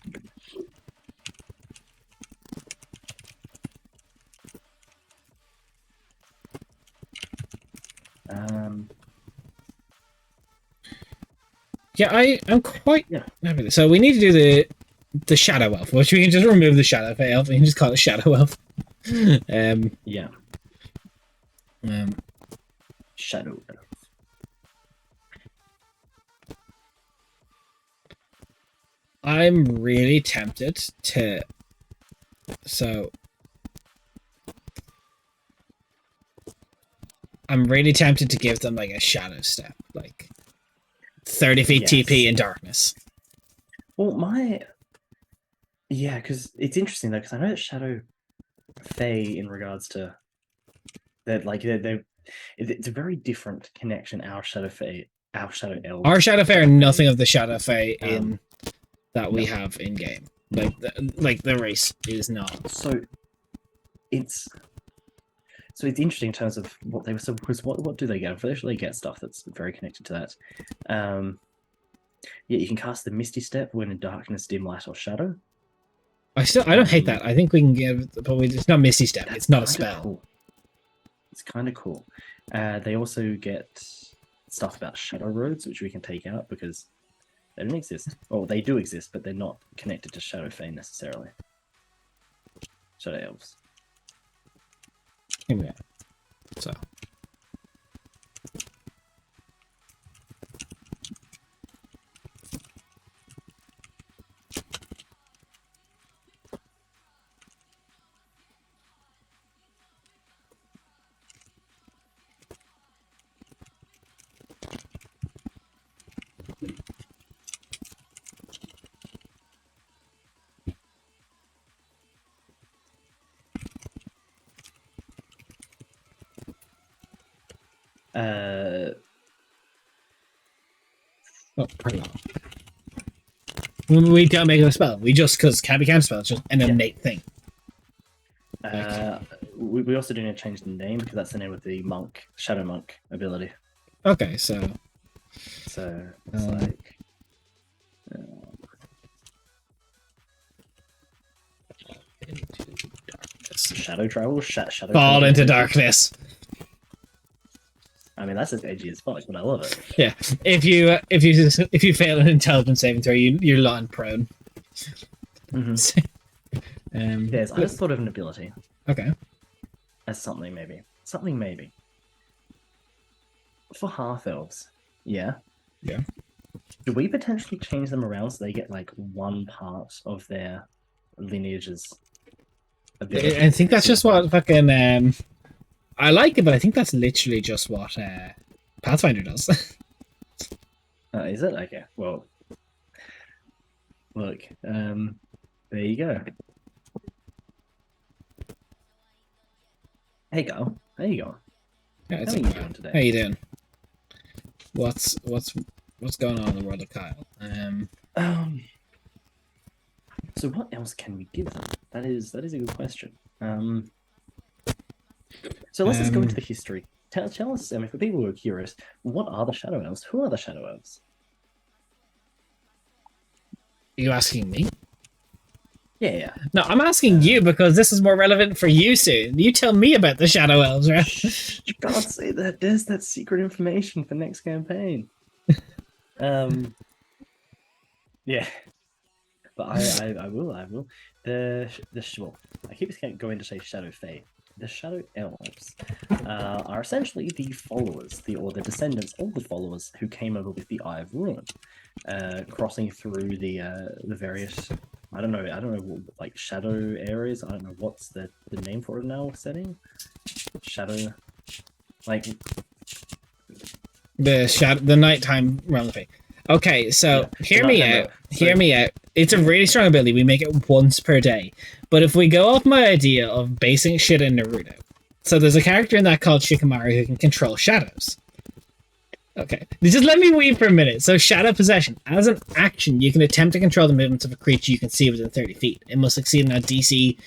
Yeah, I'm quite happy. So we need to do the Shadow Elf, which we can just remove the Shadow Elf. We can just call it Shadow Elf. Yeah. Shadow Elf. I'm really tempted to... So... I'm really tempted to give them like a shadow step, like 30 feet Yes. TP in darkness. Well, yeah, because it's interesting though, because I know that Shadow Fae, in regards to that, like it's a very different connection. Our Shadow Fae, our Shadow Elves. Our Shadow Fae are nothing of the Shadow Fae in that we no. have in game. Like the race is not. So it's interesting in terms of what they were. So because what do they get? They get stuff that's very connected to that. Yeah, you can cast the Misty Step when in darkness, dim light, or shadow. I don't hate that. I think we can give, but it's not Misty Step. It's not a spell. Cool. It's kind of cool. They also get stuff about shadow roads, which we can take out because they don't exist. Or they do exist, but they're not connected to Shadow Fae necessarily. Shadow Elves. Here we go. So. Oh, pardon. We don't make it a spell. We just, because can't be counter spell, it's just an innate thing. We also do need to change the name because that's the name of the monk, Shadow Monk ability. Okay, so it's like into darkness. Shadow Travel, Shadow Fall Travel. into darkness. I mean, that's as edgy as fuck, but I love it. Yeah, if you fail an intelligence saving throw, you're lying prone. Mm-hmm. Yes, I just thought of an ability. Okay. As something maybe. For half elves, yeah. Yeah. Do we potentially change them around so they get like one part of their lineage's ability? I think that's just what fucking I like it, but I think that's literally just what Pathfinder does. Is it? Okay. Well, look. There you go. Hey, go. There you go. Yeah, How are you doing today? How you doing? What's going on in the world of Kyle? So what else can we give them? That is a good question. So let's just go into the history. Tell us, for people who are curious, what are the Shadow Elves? Who are the Shadow Elves? Are you asking me? Yeah. No, I'm asking you because this is more relevant for you soon. You tell me about the Shadow Elves, right? You can't say that. There's that secret information for next campaign. Yeah. But I will. Well, I keep going to say Shadow Fae. The Shadow Elves are essentially the followers, or the descendants of the followers who came over with the Eye of Ruin, crossing through the various. I don't know, like shadow areas. I don't know what's the name for it now. Setting shadow, like the nighttime realm of fate. Okay, so hear me out. It's a really strong ability. We make it once per day. But if we go off my idea of basing shit in Naruto, so there's a character in that called Shikamaru who can control shadows. Okay, just let me weave for a minute. So Shadow Possession. As an action, you can attempt to control the movements of a creature you can see within 30 feet. It must succeed in a DC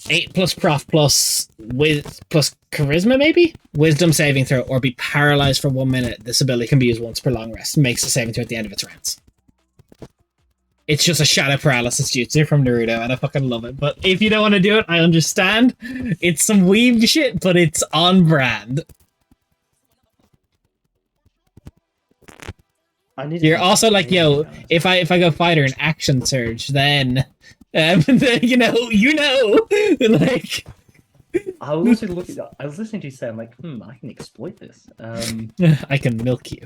8 plus Prof plus Charisma, maybe? Wisdom saving throw, or be paralyzed for 1 minute. This ability can be used once per long rest. Makes a saving throw at the end of its rounds. It's just a shadow paralysis jutsu from Naruto, and I fucking love it. But if you don't want to do it, I understand. It's some weave shit, but it's on brand. You're also like, yo, if I go fighter and action surge, then you know, like. I was listening to you say, I'm like, I can exploit this. I can milk you.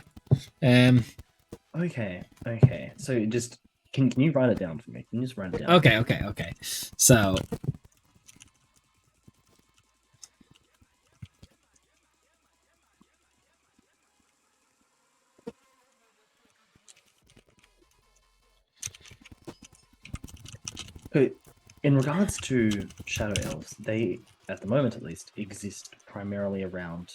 Okay. So just can you write it down for me? Can you just write it down? Okay. So So, in regards to shadow elves, they, at the moment at least, exist primarily around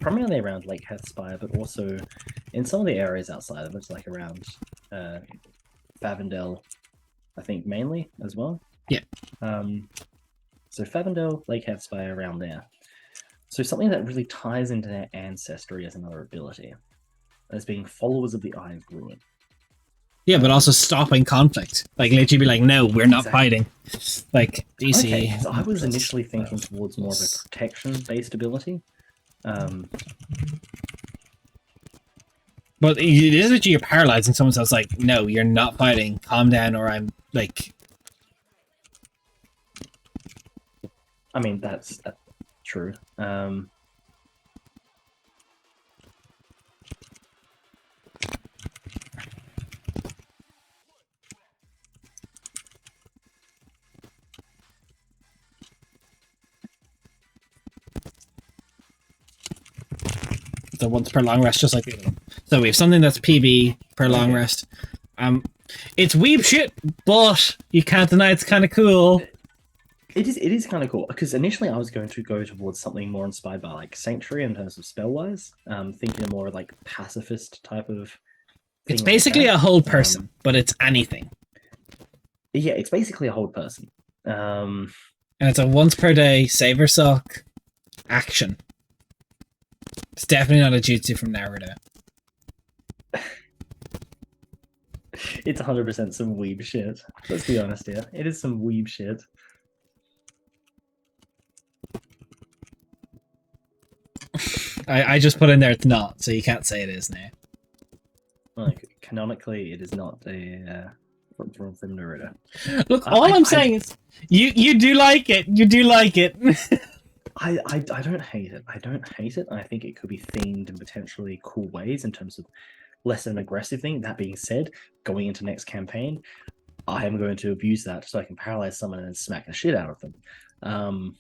Lake Heathspire, but also in some of the areas outside of it, like around Favendel, I think mainly as well. Yeah. So Favendel, Lake Heathspire, around there. So something that really ties into their ancestry as another ability, as being followers of the Eye of Ruin. Yeah, but also stopping conflict. Like, literally be like, no, we're not Exactly. fighting. Like, DC. Okay, so I was initially thinking towards more of a protection-based ability. But it is that you're paralyzing someone, so it's like, no, you're not fighting. Calm down, or I'm like. I mean, that's true. The once per long rest, just like the other one. So we have something that's PB per long rest. It's weeb shit, but you can't deny it's kind of cool. It is kind of cool, because initially I was going to go towards something more inspired by like Sanctuary in terms of spell-wise, thinking a more like pacifist type of thing. It's basically like a whole person, but it's anything. Yeah, it's basically a whole person. And it's a once per day saver sock action. It's definitely not a jutsu from Naruto. It's 100% some weeb shit. Let's be honest here. It is some weeb shit. I just put in there it's not, so you can't say it is now. Like, canonically, it is not a from Naruto. Look, all I'm saying is you do like it. You do like it. I don't hate it. I don't hate it. I think it could be themed in potentially cool ways in terms of less of an aggressive thing. That being said, going into next campaign, I am going to abuse that so I can paralyze someone and smack the shit out of them.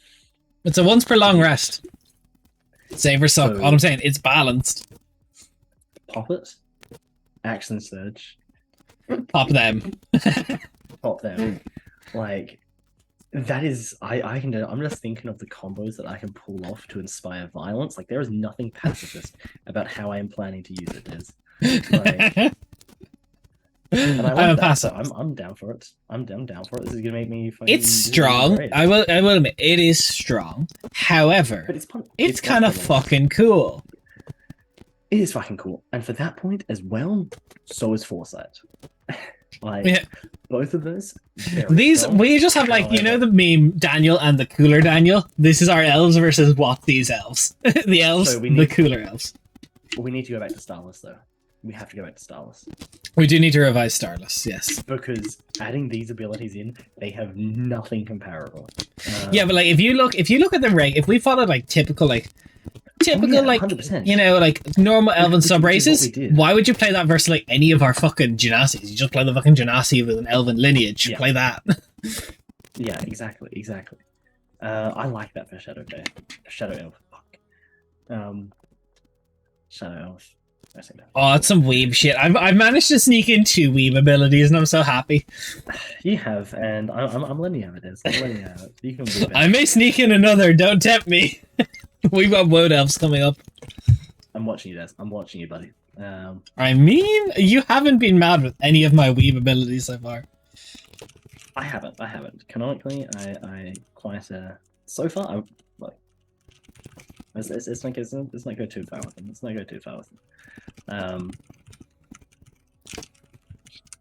It's a once per long rest. Saver suck. So, all I'm saying, it's balanced. Pop it. Action surge. Pop them. Pop them. Like, that is, I can do. I'm just thinking of the combos that I can pull off to inspire violence. Like, there is nothing pacifist about how I am planning to use it, Des. Like, and I like that, so I'm down for it. I'm down for it. This is gonna make me. It's strong. I will admit it is strong. However, but it's kind of fucking cool. It is fucking cool, and for that point as well, so is Foresight. Like, yeah. Both of those. These we just have like, you know, the meme Daniel and the cooler Daniel. This is our elves versus what these elves. The elves, so the cooler elves. We need to go back to Starless though. We have to go back to Starless. We do need to revise Starless, yes. Because adding these abilities in, they have nothing comparable. Yeah, but like if you look at the rig, if we followed like typical like 100%. you know, like normal elven sub races, why would you play that versus like any of our fucking Genasis? You just play the fucking Genasi with an elven lineage. Yeah. Play that. Yeah, exactly. I like that for Shadow Elf. Fuck. Shadow Elf. Oh, that's some weeb shit. I've managed to sneak in 2 weeb abilities, and I'm so happy. You have, and I'm letting you have it. I'm letting you have it. You can move it. I may sneak in another. Don't tempt me. We've got Woad Elves coming up. I'm watching you, Des. I'm watching you, buddy. I mean, you haven't been mad with any of my weeb abilities so far. I haven't. Canonically, I quite so far. I like. It's not go too far with them. Let's not go too far with them.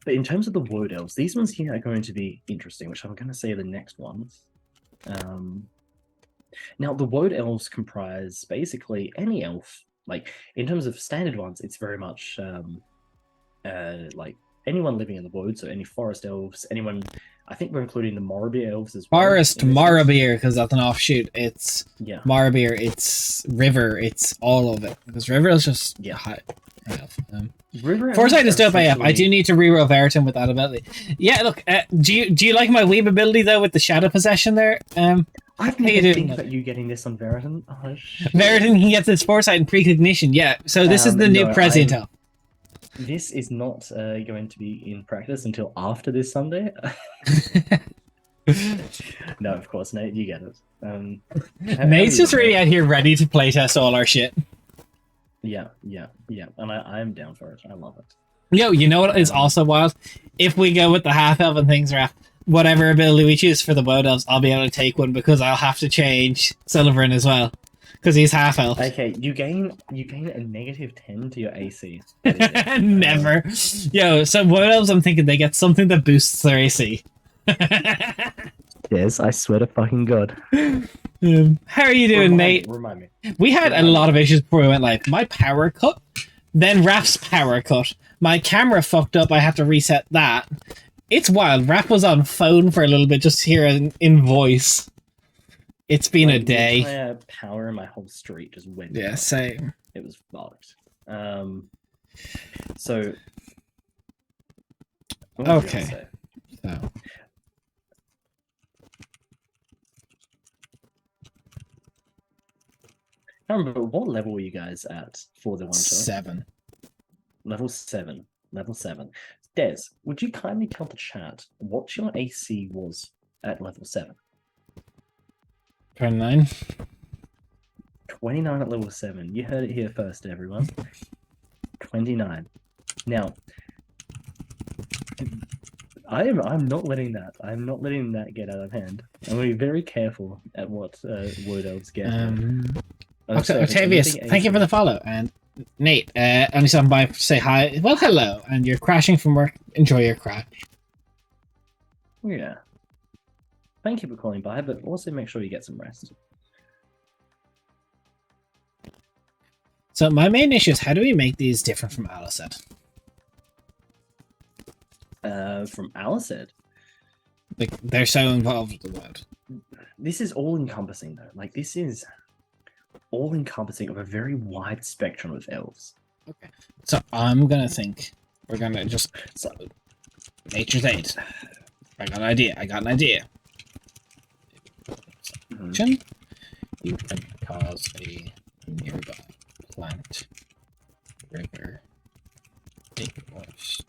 But in terms of the Woad Elves, these ones here are going to be interesting, which I'm going to say are the next ones. Now, the Woad Elves comprise basically any elf. Like, in terms of standard ones, it's very much like anyone living in the Woad, so any forest elves, anyone. I think we're including the Morabir elves as well. Forest Morabir, because that's an offshoot. It's yeah. Morabir, it's River, it's all of it. Because River is just high. Foresight is dope AF. I do need to reroll Veritan with that ability. Yeah, look, do you like my weeb ability though with the shadow possession there? I've never think about you getting this on Veritan. Oh, Veritan, he gets his foresight and precognition. Yeah, so this is the new Prescient elf. this is not going to be in practice until after this Sunday. No, of course, Nate, you get it. Nate's just really out here ready to playtest all our shit. Yeah, and I'm down for it. I love it. Yo, you know what is also wild? If we go with the half-elf and things are whatever ability we choose for the Woad Elves, I'll be able to take one because I'll have to change Silverin as well. Because he's half-elf. Okay, you gain a -10 to your AC. Never. Yo, so Woad Elves, I'm thinking they get something that boosts their AC. Yes, I swear to fucking God. How are you doing, Nate? Remind me. We had a lot of issues before we went live. My power cut, then Rap's power cut. My camera fucked up. I had to reset that. It's wild. Rap was on phone for a little bit just here in voice. It's been a day. My power in my whole street just went. Yeah, same. It was fucked. So. Okay. So. I don't remember, what level were you guys at for the one shot? 7. Level 7. Level 7. Des, would you kindly tell the chat what your AC was at level 7? 29. 29 at level 7. You heard it here first, everyone. 29. Now, I'm not letting that. I'm not letting that get out of hand. I'm going to be very careful at what Woad Elves get. Octavius, thank you for the follow. And Nate, only stopping by to say hi. Well, hello. And you're crashing from work. Enjoy your crash. Yeah. Thank you for calling by, but also make sure you get some rest. So my main issue is how do we make these different from Alicet? From Alicet? Like, they're so involved with the world. This is all-encompassing, though. Like, this is all-encompassing of a very wide spectrum of elves. Okay. So I'm going to think we're going to just... So, Nature's Aid. I got an idea. Mm-hmm. You can cause a nearby plant, river, big or stream.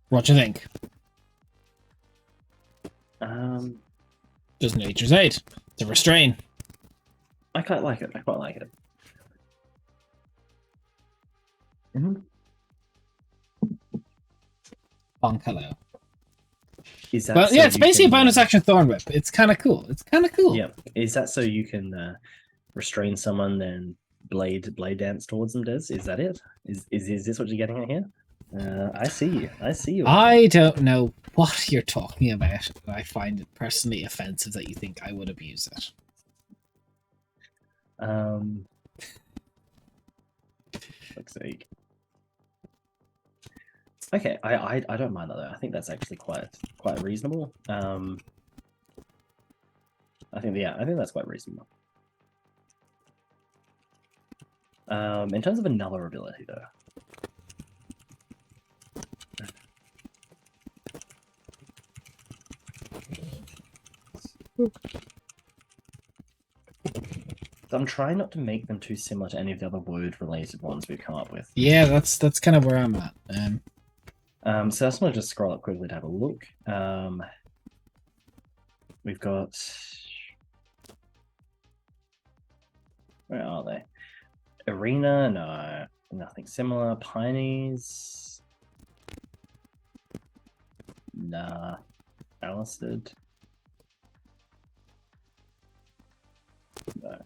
What you think? Just Nature's Aid to restrain. I quite like it. Mm-hmm. Bonk hello. Is that well, yeah, it's basically a bonus action Thorn Whip. It's kind of cool. Yeah. Is that so you can restrain someone, then blade dance towards them, Des? Is that it? Is this what you're getting at here? I see you. I don't know what you're talking about. I find it personally offensive that you think I would abuse it. Fuck's sake. Okay, I don't mind that though. I think that's actually quite reasonable. I think that's quite reasonable. In terms of another ability though. So I'm trying not to make them too similar to any of the other word-related ones we've come up with. Yeah, that's kind of where I'm at. So I just want to just scroll up quickly to have a look. We've got... Where are they? Arena, no, nothing similar. Pineys, nah. Alisted.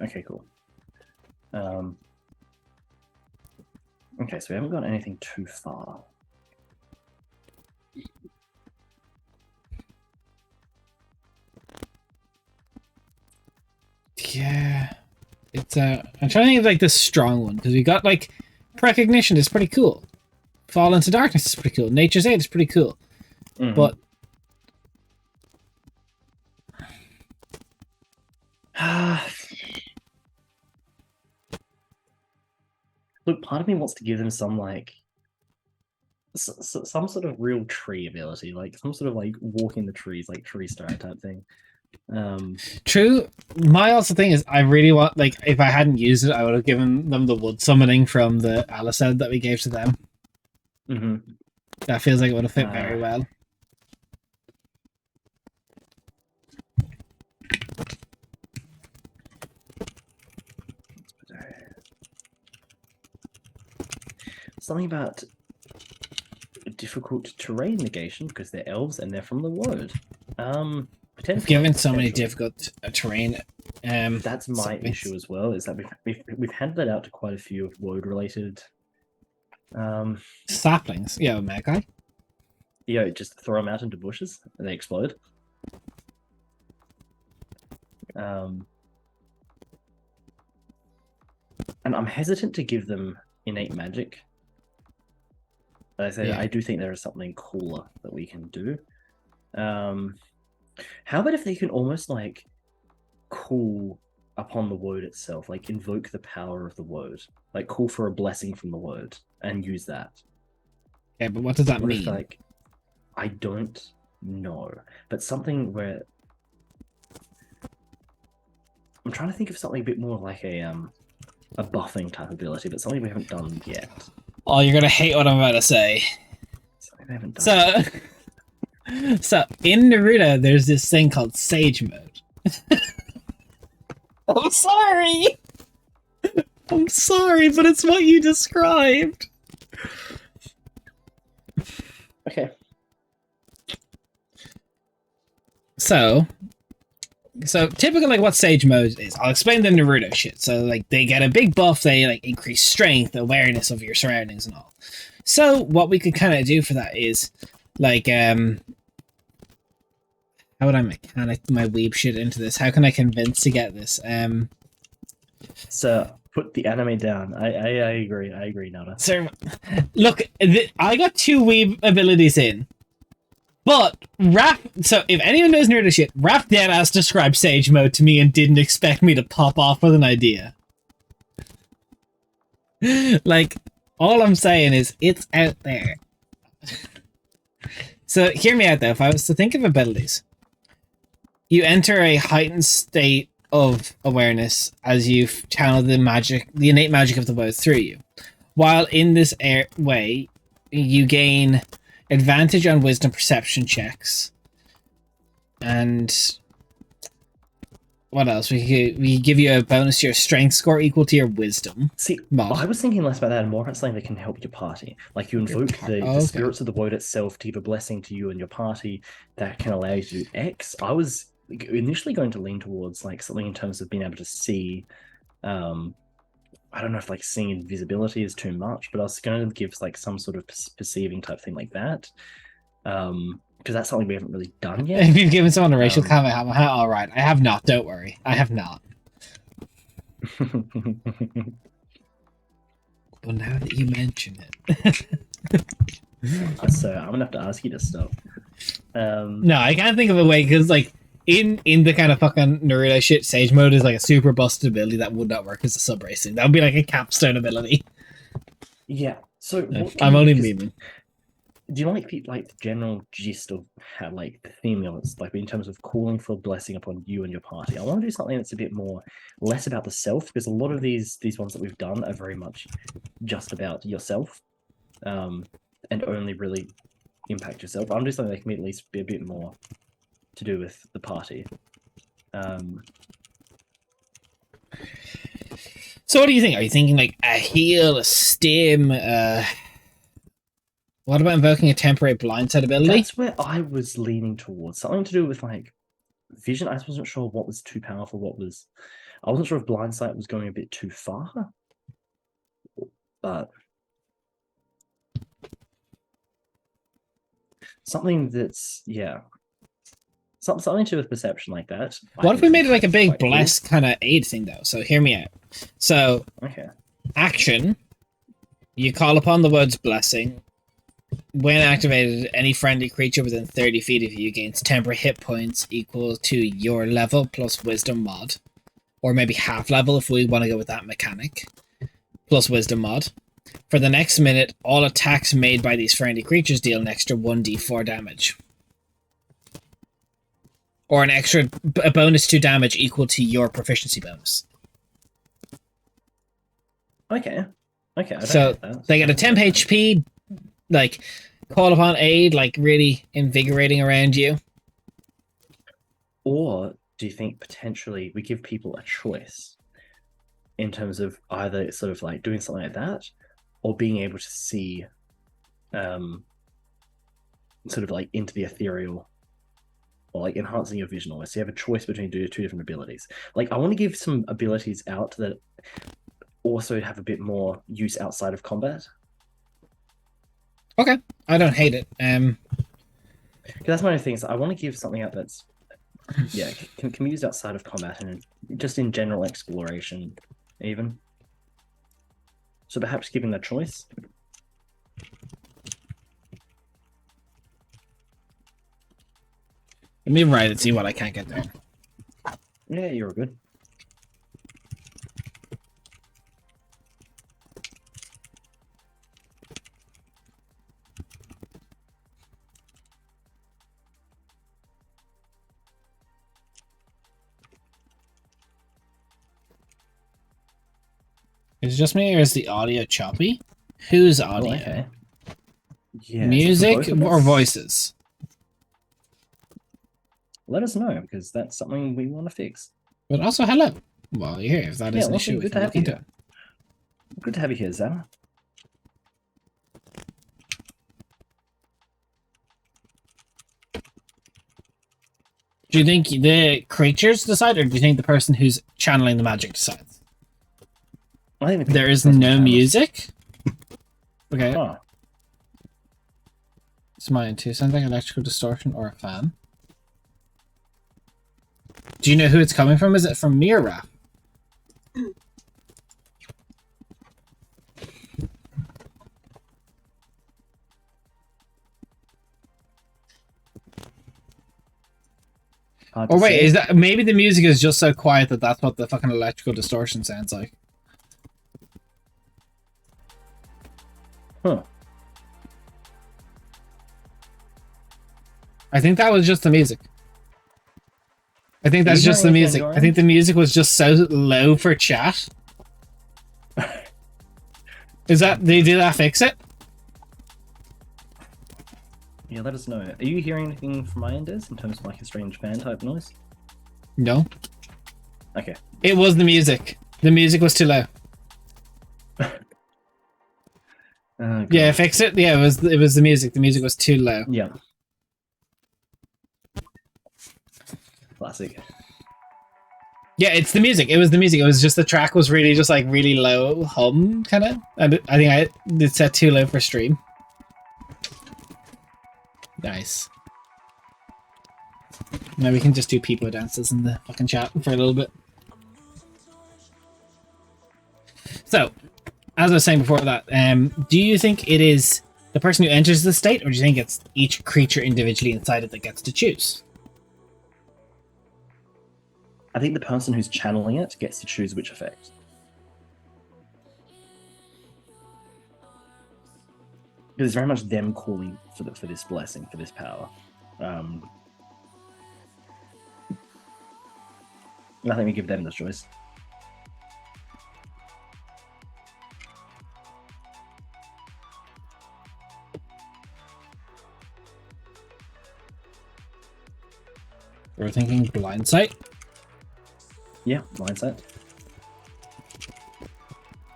Okay, cool. Okay, so we haven't got anything too far. Yeah, it's I'm trying to think of like the strong one because we got like Recognition is pretty cool. Fall into Darkness is pretty cool. Nature's Aid is pretty cool. But look, part of me wants to give them some like some sort of real tree ability, like some sort of like walk in the trees, like tree star type thing. True. My also thing is I really want, like, if I hadn't used it, I would have given them the wood summoning from the Alisad that we gave to them. That feels like it would have fit very well. Something about difficult terrain negation because they're elves and they're from the wood. We've given so many difficult terrain. That's my issue as well. Is that we've handed that out to quite a few of wood related. Saplings. Yeah, Magai. Yeah, just throw them out into bushes and they explode. And I'm hesitant to give them innate magic. I say I do think there is something cooler that we can do. How about if they can almost like call upon the word itself, like invoke the power of the word, like call for a blessing from the word and use that. Yeah, but what does that mean? Like, I don't know, but something where I'm trying to think of something a bit more like a buffing type ability, but something we haven't done yet. Oh, you're gonna hate what I'm about to say. Something we haven't done. So in Naruto, there's this thing called Sage Mode. I'm sorry. I'm sorry, but it's what you described. Okay. So typically, like what Sage Mode is, I'll explain the Naruto shit. So like they get a big buff, they like increase strength, awareness of your surroundings, and all. So what we could kind of do for that is like how would I mechanic my weeb shit into this? How can I convince to get this? So put the anime down. I agree. I agree, Nada. So look, I got 2 weeb abilities in. But Raph, so if anyone knows Naruto shit, Raph deadass described Sage Mode to me and didn't expect me to pop off with an idea. Like, all I'm saying is, it's out there. So, hear me out though, if I was to think of abilities, you enter a heightened state of awareness as you channel the innate magic of the world through you. While in this way, you gain advantage on wisdom perception checks. And what else? We give you a bonus to your strength score equal to your wisdom. See, mod. I was thinking less about that and more about something that can help your party. Like you invoke the spirits of the void itself to give a blessing to you and your party that can allow you to do X. I was initially going to lean towards like something in terms of being able to see. I don't know if like seeing invisibility is too much, but I was going to give like some sort of perceiving type thing like that. Because that's something we haven't really done yet. If you've given someone a racial comment, all right. I have not. Don't worry. I have not. Well, now that you mention it. So I'm gonna have to ask you to stop. No, I can't think of a way because like in the kind of fucking Naruto shit, Sage Mode is like a super busted ability that would not work as a sub racing. That would be like a capstone ability. Yeah. So I'm only memeing. Do you like the general gist of how like the theme of it's like in terms of calling for a blessing upon you and your party? I want to do something that's a bit more less about the self, because a lot of these ones that we've done are very much just about yourself, and only really impact yourself. I'm just something that can at least be a bit more to do with the party. So what do you think? Are you thinking like a heal, a stim, what about invoking a temporary blindside ability? That's where I was leaning towards. Something to do with like vision. I wasn't sure what was too powerful, I wasn't sure if blindsight was going a bit too far. But something that's Something to do with perception like that. What if we made it like a big quite cool. bless kind of aid thing though? So hear me out. So Okay. action, you call upon the word's blessing. When activated, any friendly creature within 30 feet of you gains temporary hit points equal to your level plus wisdom mod. Or maybe half level if we want to go with that mechanic. Plus wisdom mod. For the next minute, all attacks made by these friendly creatures deal an extra 1d4 damage. Or a bonus to damage equal to your proficiency bonus. Okay. Okay. So they get a temp HP, like call upon aid, like really invigorating around you. Or do you think potentially we give people a choice in terms of either sort of like doing something like that, or being able to see, sort of like into the ethereal, or like enhancing your vision almost. So you have a choice between two different abilities. Like I want to give some abilities out that also have a bit more use outside of combat. Okay, I don't hate it. Because that's one of the things. I want to give something out that's can be used outside of combat and just in general exploration, even. So perhaps giving that choice. Let me write and see what I can't get there. Yeah, you're good. Is it just me or is the audio choppy? Whose audio? Oh, okay. Yeah, music or voices? Let us know, because that's something we want to fix. But also, hello. Well, you're here. If that is an issue, good to have you here. Good to have you here, Zara. Do you think the creatures decide, or do you think the person who's channeling the magic decides? I think there is no music. Okay. Huh. It's mine too. Something electrical distortion or a fan. Do you know who it's coming from? Is it from Mira? Or wait, is that maybe the music is just so quiet that that's what the fucking electrical distortion sounds like? Huh. I think that was just the music. I think that's just the music. I think the music was just so low for chat. Is that, did that fix it? Yeah, let us know. Are you hearing anything from my end in terms of like a strange fan type noise? No. Okay. It was the music. The music was too low. Yeah, fix it. Yeah, it was the music. The music was too low. Yeah. Classic. Yeah, it's the music. It was the music. It was just the track was really just like really low hum kind of. I think I did set too low for stream. Nice. Now we can just do people dances in the fucking chat for a little bit. So, as I was saying before that, do you think it is the person who enters the state, or do you think it's each creature individually inside it that gets to choose? I think the person who's channeling it gets to choose which effect. Because it's very much them calling for this blessing, for this power. And I think we give them the choice. We're thinking blind sight. Yeah, mindset.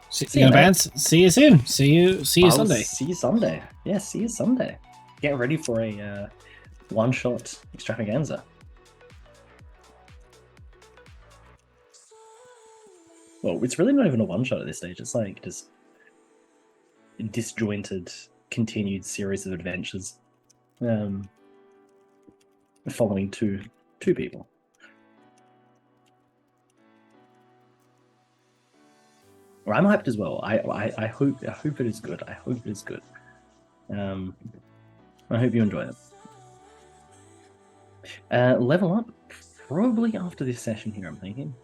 See you, bands. See you soon. See you Sunday. See you Sunday. Yeah, see you Sunday. Get ready for a one-shot extravaganza. Well, it's really not even a one-shot at this stage. It's like just a disjointed, continued series of adventures. following two people. Well, I'm hyped as well. I hope it is good. I hope it is good. I hope you enjoy it. Level up probably after this session here, I'm thinking.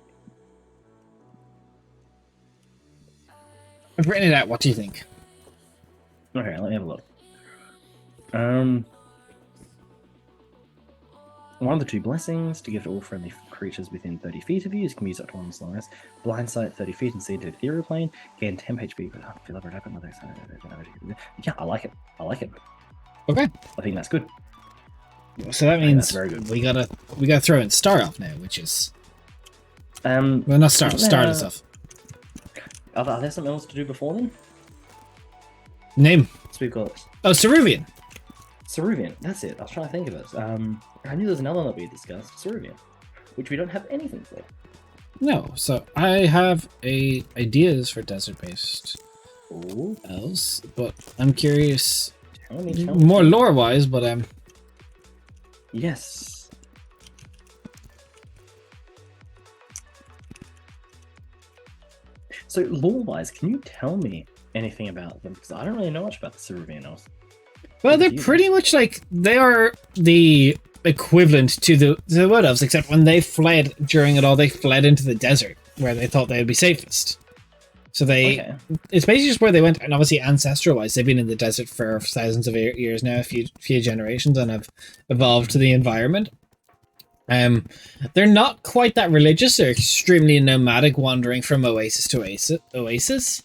I've written it out. What do you think? Okay, let me have a look. One of the two blessings to give to all friendly creatures within 30 feet of you. You can use up to one slice. Blind sight 30 feet and see into the ethereal plane. Gain 10 HP. But feel like happen. Yeah, I like it. I like it. Okay. I think that's good. So that means very good. we gotta throw in Star Elf now, which is well, not Star Elf, Star Elf. Are there something else to do before then? Name. So we've got Ceruvian. Ceruvian. That's it. I was trying to think of it. I knew there's another one that we discussed, Ceruvian, which we don't have anything for. No, so I have ideas for desert-based Ooh. elves, but I'm curious. Tell me. More lore-wise, but Yes. So lore-wise, can you tell me anything about them? Because I don't really know much about the Ceruvian elves. well, they're pretty much like they are the equivalent to the wood elves, except when they fled during it all, they fled into the desert where they thought they would be safest. So it's basically just where they went, and obviously ancestral-wise, they've been in the desert for thousands of years now, a few generations, and have evolved to the environment. They're not quite that religious. They're extremely nomadic, wandering from oasis to oasis,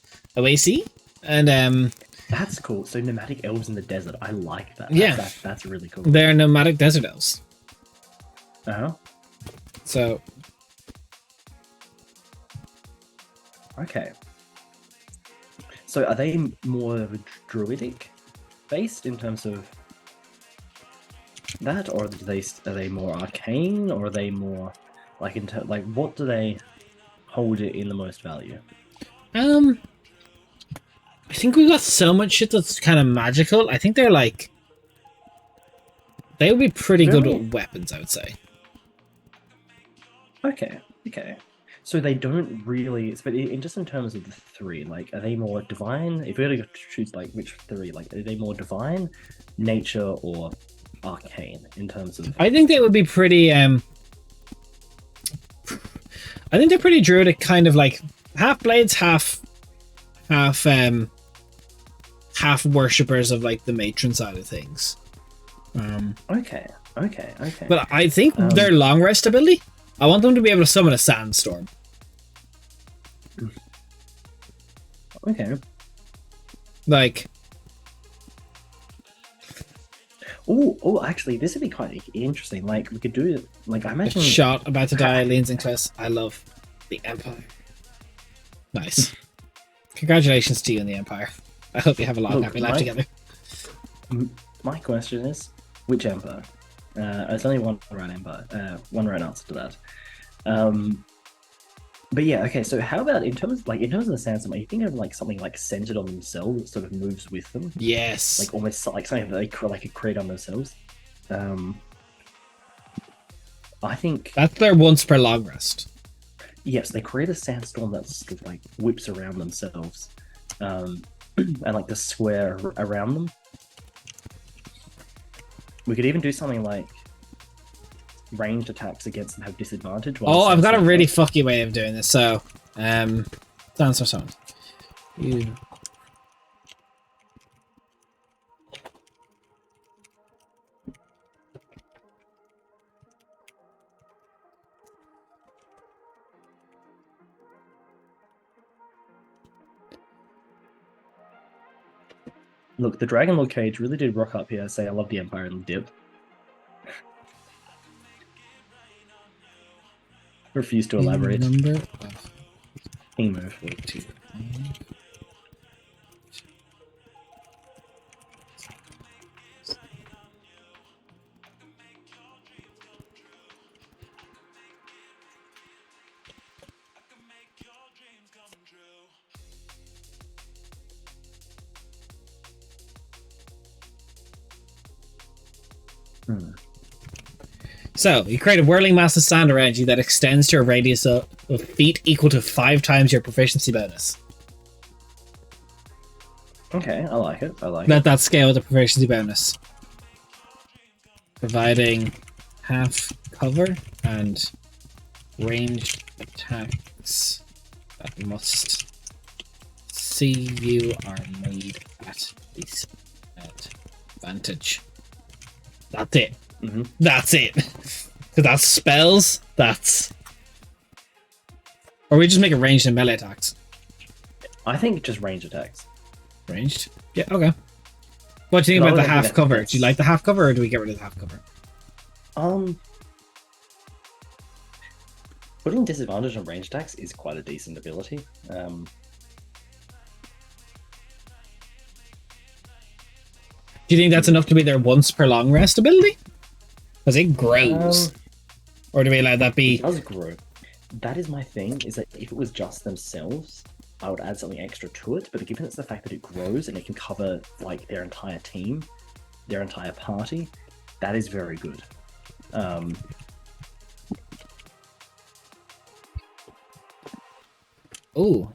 and that's cool. So nomadic elves in the desert, I like that. Yeah, that's really cool. They're nomadic desert elves. So, okay. So are they more of a druidic based in terms of that, or are they more arcane, or are they more like what do they hold it in the most value? I think we've got so much shit that's kind of magical. I think they would be pretty good with weapons, I would say. Okay. So they don't really, but just in terms of the three, like, are they more divine? If we were to choose like which three, like, are they more divine, nature, or arcane in terms of? I think they would be pretty. I think they're pretty druidic, kind of like half blades, half worshippers of like the matron side of things. Okay. But I think their long rest ability, I want them to be able to summon a sandstorm. Okay. Like. Oh, actually, this would be quite interesting. Like, we could do it. Like, I imagine. Shot about to die, leans in close. I love the Empire. Nice. Congratulations to you and the Empire. I hope you have a long, happy life together. My question is, which Empire? There's only one right answer to that. But yeah, okay. So how about in terms of the sandstorm? Are you thinking of like something like centered on themselves that sort of moves with them? Yes. Like almost like something that they create on themselves. I think that's their once per long rest. Yes, they create a sandstorm that sort of like whips around themselves, and like the square around them. We could even do something like ranged attacks against them have disadvantage. I've got a really fucky way of doing this. So, dance or something. Look, the Dragon Lord Cage really did rock up here, say I love the Empire and dip. Refuse to elaborate. King move. So, you create a whirling mass of sand around you that extends to a radius of feet equal to 5 times your proficiency bonus. Okay, I like it. I like Let it. that scale with the proficiency bonus. Providing half cover and ranged attacks that must see you are made at least advantage. That's it. Mm-hmm. That's it. Because that's spells. That's. Or we just make it ranged and melee attacks. I think just range attacks. Ranged? Yeah, okay. What do you think about the half cover? Do you like the half cover, or do we get rid of the half cover? Putting disadvantage on range attacks is quite a decent ability. Do you think that's enough to be their once per long rest ability? Because it grows. Or do we allow that be? It does grow. That is my thing, is that if it was just themselves, I would add something extra to it, but given it's the fact that it grows and it can cover like their entire team, their entire party, that is very good. Ooh.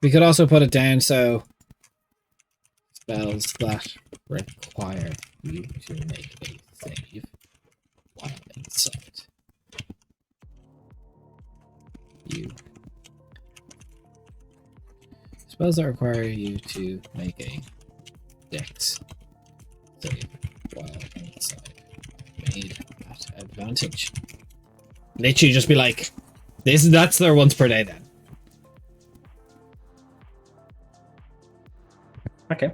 We could also put it down so spells that require you to make a save while inside you. Spells that require you to make a dex save while inside made at advantage. Literally just be like, that's their once per day then. Okay.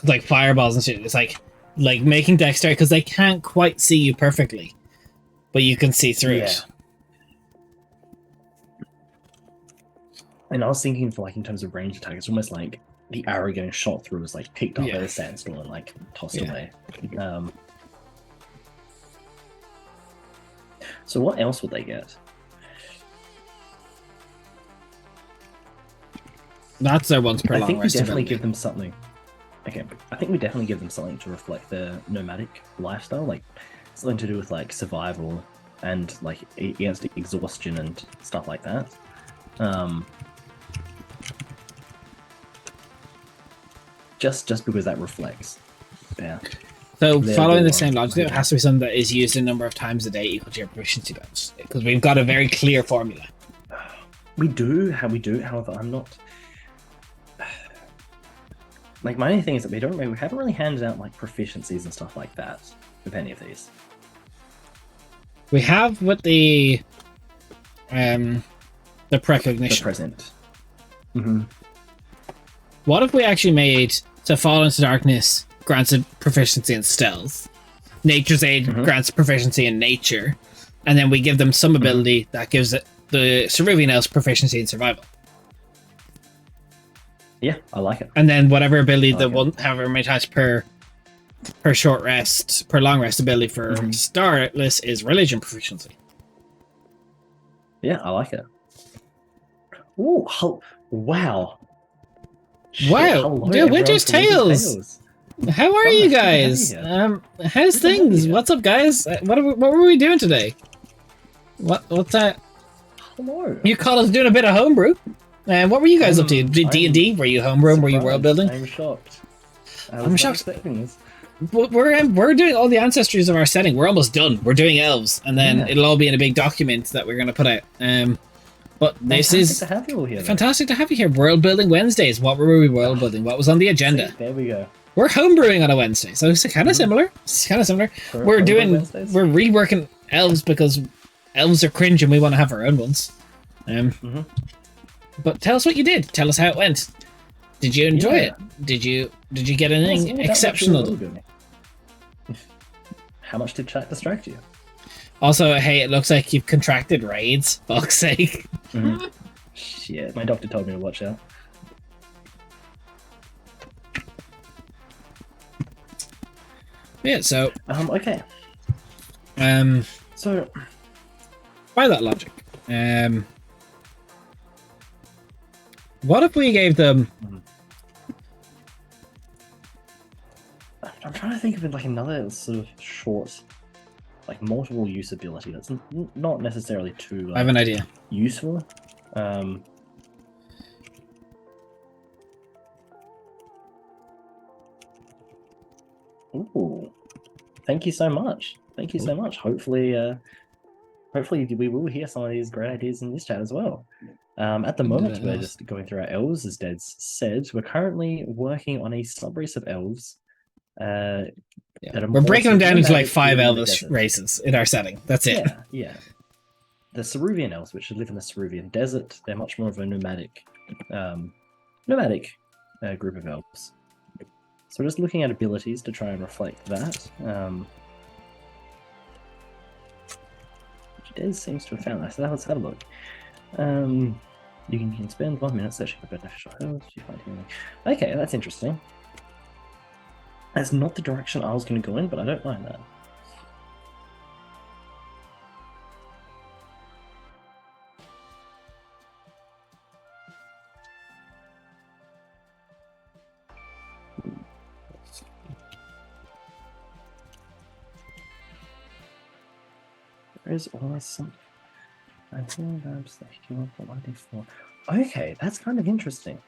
Like fireballs and shit. It's like making dexterity because they can't quite see you perfectly, but you can see through it. And I was thinking for like in terms of range attack, it's almost like the arrow getting shot through is like picked up by the sandstorm and like tossed away. So what else would they get? That's their once per long I think we rest definitely ability. give them something. Okay, I think we definitely give them something to reflect their nomadic lifestyle, like something to do with like survival and like against exhaustion and stuff like that. Just because that reflects. Yeah. So following the same logic, it has to be something that is used a number of times a day equal to your proficiency bonus, because we've got a very clear formula. We do. However, I'm not. Like my only thing is that we haven't really handed out like proficiencies and stuff like that with any of these. We have with the precognition. The present. Mm-hmm. What if we actually made to fall into darkness grants a proficiency in stealth, nature's aid grants proficiency in nature, and then we give them some ability that gives it the Ceruvian elves proficiency in survival. Yeah, I like it. And then whatever ability however many times per short rest, per long rest ability for Starless is religion proficiency. Yeah, I like it. Ooh, wow. Shit, Wow, dude, Winter's Tales. How are you guys? How's things? What's up, guys? What were we doing today? What's that? Hello. You caught us doing a bit of homebrew. And what were you guys up to? D&D? Were you homebrewing? Were you world building? I'm shocked. I'm shocked. Expecting this. We're doing all the ancestries of our setting. We're almost done. We're doing elves, and then it'll all be in a big document that we're going to put out. But this is to have you all here, fantastic to have you here. World building Wednesdays. What were we world building? What was on the agenda? There we go. We're homebrewing on a Wednesday, so it's kind of similar. It's kind of similar. We're reworking elves because elves are cringe, and we want to have our own ones. But tell us what you did. Tell us how it went. Did you enjoy it? Did you get anything exceptional? How much did chat distract you? Also, hey, it looks like you've contracted raids. Fuck's sake. Shit, my doctor told me to watch out. Yeah, so okay. So by that logic, what if we gave them trying to think of like another sort of short, like multiple use ability that's not necessarily too I have an idea. useful. Ooh, thank you so much. Thank you so much. Hopefully, hopefully we will hear some of these great ideas in this chat as well. At the moment, we're just going through our elves, as Dad said. We're currently working on a sub-race of elves. We're breaking them down into like 5 elves races in our setting. That's it. Yeah. The Ceruvian elves, which live in the Ceruvian desert, they're much more of a nomadic group of elves. So we're just looking at abilities to try and reflect that. Which Des seems to have found that. So let's have a look. You can spend 1 minute searching for beneficial herbs. You find healing. Okay, that's interesting. That's not the direction I was going to go in, but I don't mind that. There is always some. I think herbs that heal for 1d4. Okay, that's kind of interesting.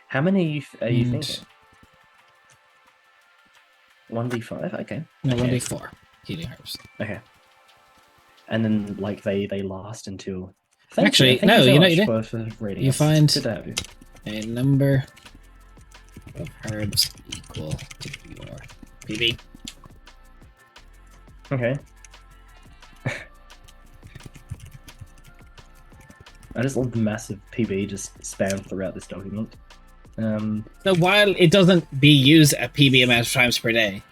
How many are you thinking? 1d5? Okay. No, 1d4 healing herbs. Okay. And then, like, they last until... Actually, no, you know you find a number of herbs equal to your PB. Okay. I just love the massive PB just spammed throughout this document. So while it doesn't be used a PB amount of times per day,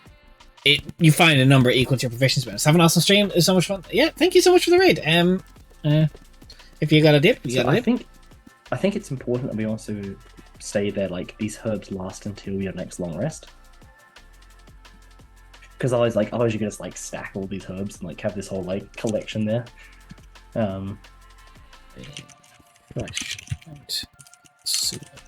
you find a number equal to your proficiency bonus. Have an awesome stream. It's so much fun. Yeah, thank you so much for the raid. If you got a dip, you got a dip. I think it's important that we also say that like these herbs last until your next long rest. Because otherwise you can just like stack all these herbs and like have this whole like collection there. Suitable.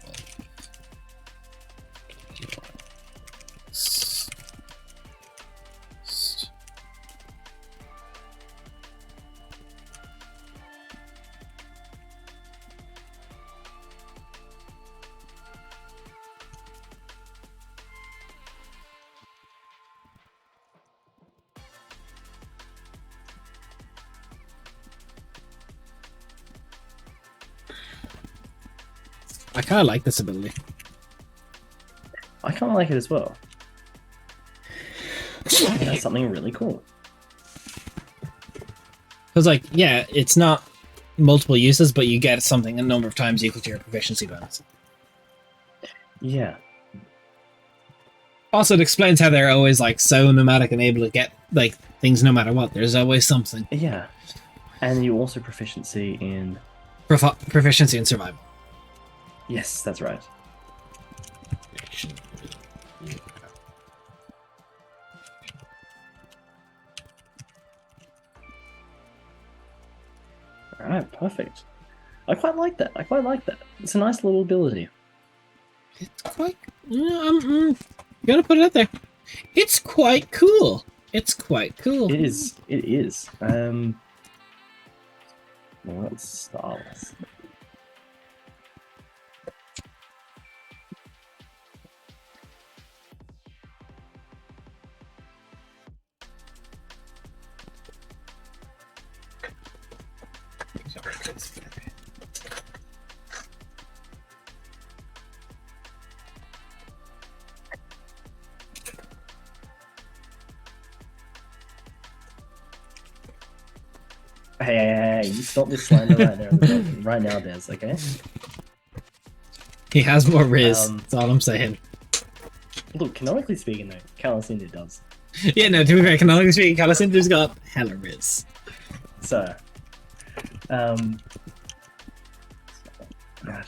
I kind of like this ability. I kind of like it as well. That's something really cool. Because, like, yeah, it's not multiple uses, but you get something a number of times equal to your proficiency bonus. Yeah. Also, it explains how they're always, like, so nomadic and able to get, like, things no matter what. There's always something. Yeah. And you also proficiency in... Proficiency in survival. Yes, that's right. Alright, perfect. I quite like that. It's a nice little ability. It's quite... gotta put it out there. It's quite cool. It is. Let's start. Hey, you stop this slander right now, Des, okay? He has more Riz, that's all I'm saying. Look, canonically speaking though, Calacinda does. Yeah, no, to be fair, canonically speaking, Calacinda's got hella Riz. So,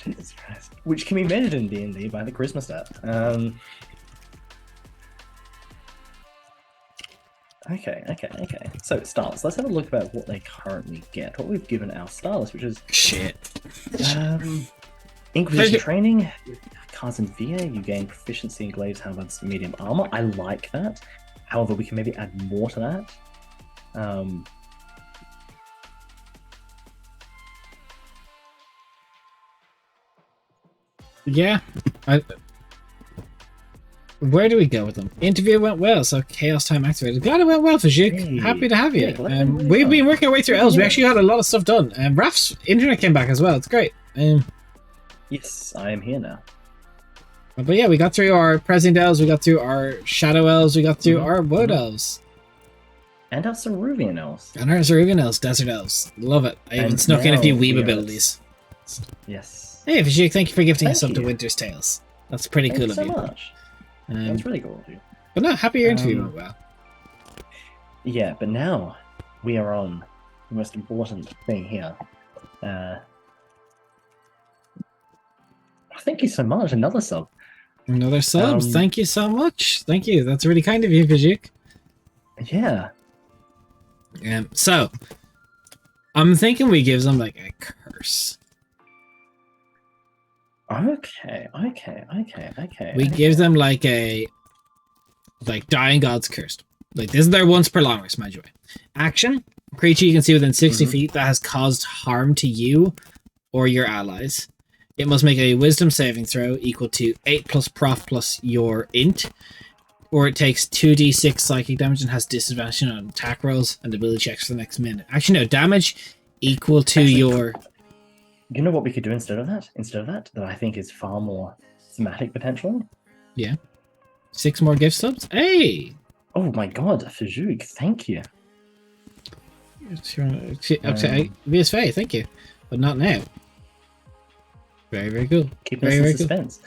Jesus Christ. Which can be measured in D&D by the charisma stat. Okay. So, Starless. Let's have a look about what they currently get. What we've given our Starless, which is... Shit. Inquisition training. Karzan you gain proficiency in glaives, halberds, medium armor. I like that. However, we can maybe add more to that. Yeah. Where do we go with them? Interview went well, so chaos time activated. Glad it went well, Fajik. Hey. Happy to have you. Yeah, We've been working our way through elves. We actually got a lot of stuff done. And Raf's internet came back as well. It's great. Yes, I am here now. But yeah, we got through our present elves, we got through our shadow elves, we got through our wood elves. And our Ceruvian elves. And our Ceruvian elves, desert elves. Love it. I even snuck in a few weeb abilities. Yes. Hey, Vijay, thank you for gifting us Thank up to you. Winter's Tales. That's pretty Thank cool you of so you. much. That's really cool of you. But no, happy your interview went well. Yeah, but now we are on the most important thing here. Thank you so much. Another sub. Another subs. Thank you so much. Thank you. That's really kind of you, Vijay. Yeah. So, I'm thinking we give them like a curse. Okay. We give them like a Dying God's Cursed. Like this is their once per long rest, mind you. Action. Creature you can see within 60 feet that has caused harm to you or your allies. It must make a wisdom saving throw equal to 8 plus prof plus your int. Or it takes 2d6 psychic damage and has disadvantage on attack rolls and ability checks for the next minute. Actually, no, damage equal to your... You know what we could do instead of that? That I think is far more thematic potentially? Yeah. 6 more gift subs? Hey! Oh my god, Fajouk, thank you. Okay, VSFA, thank you. But not now. Very, very cool. Keeping us in suspense.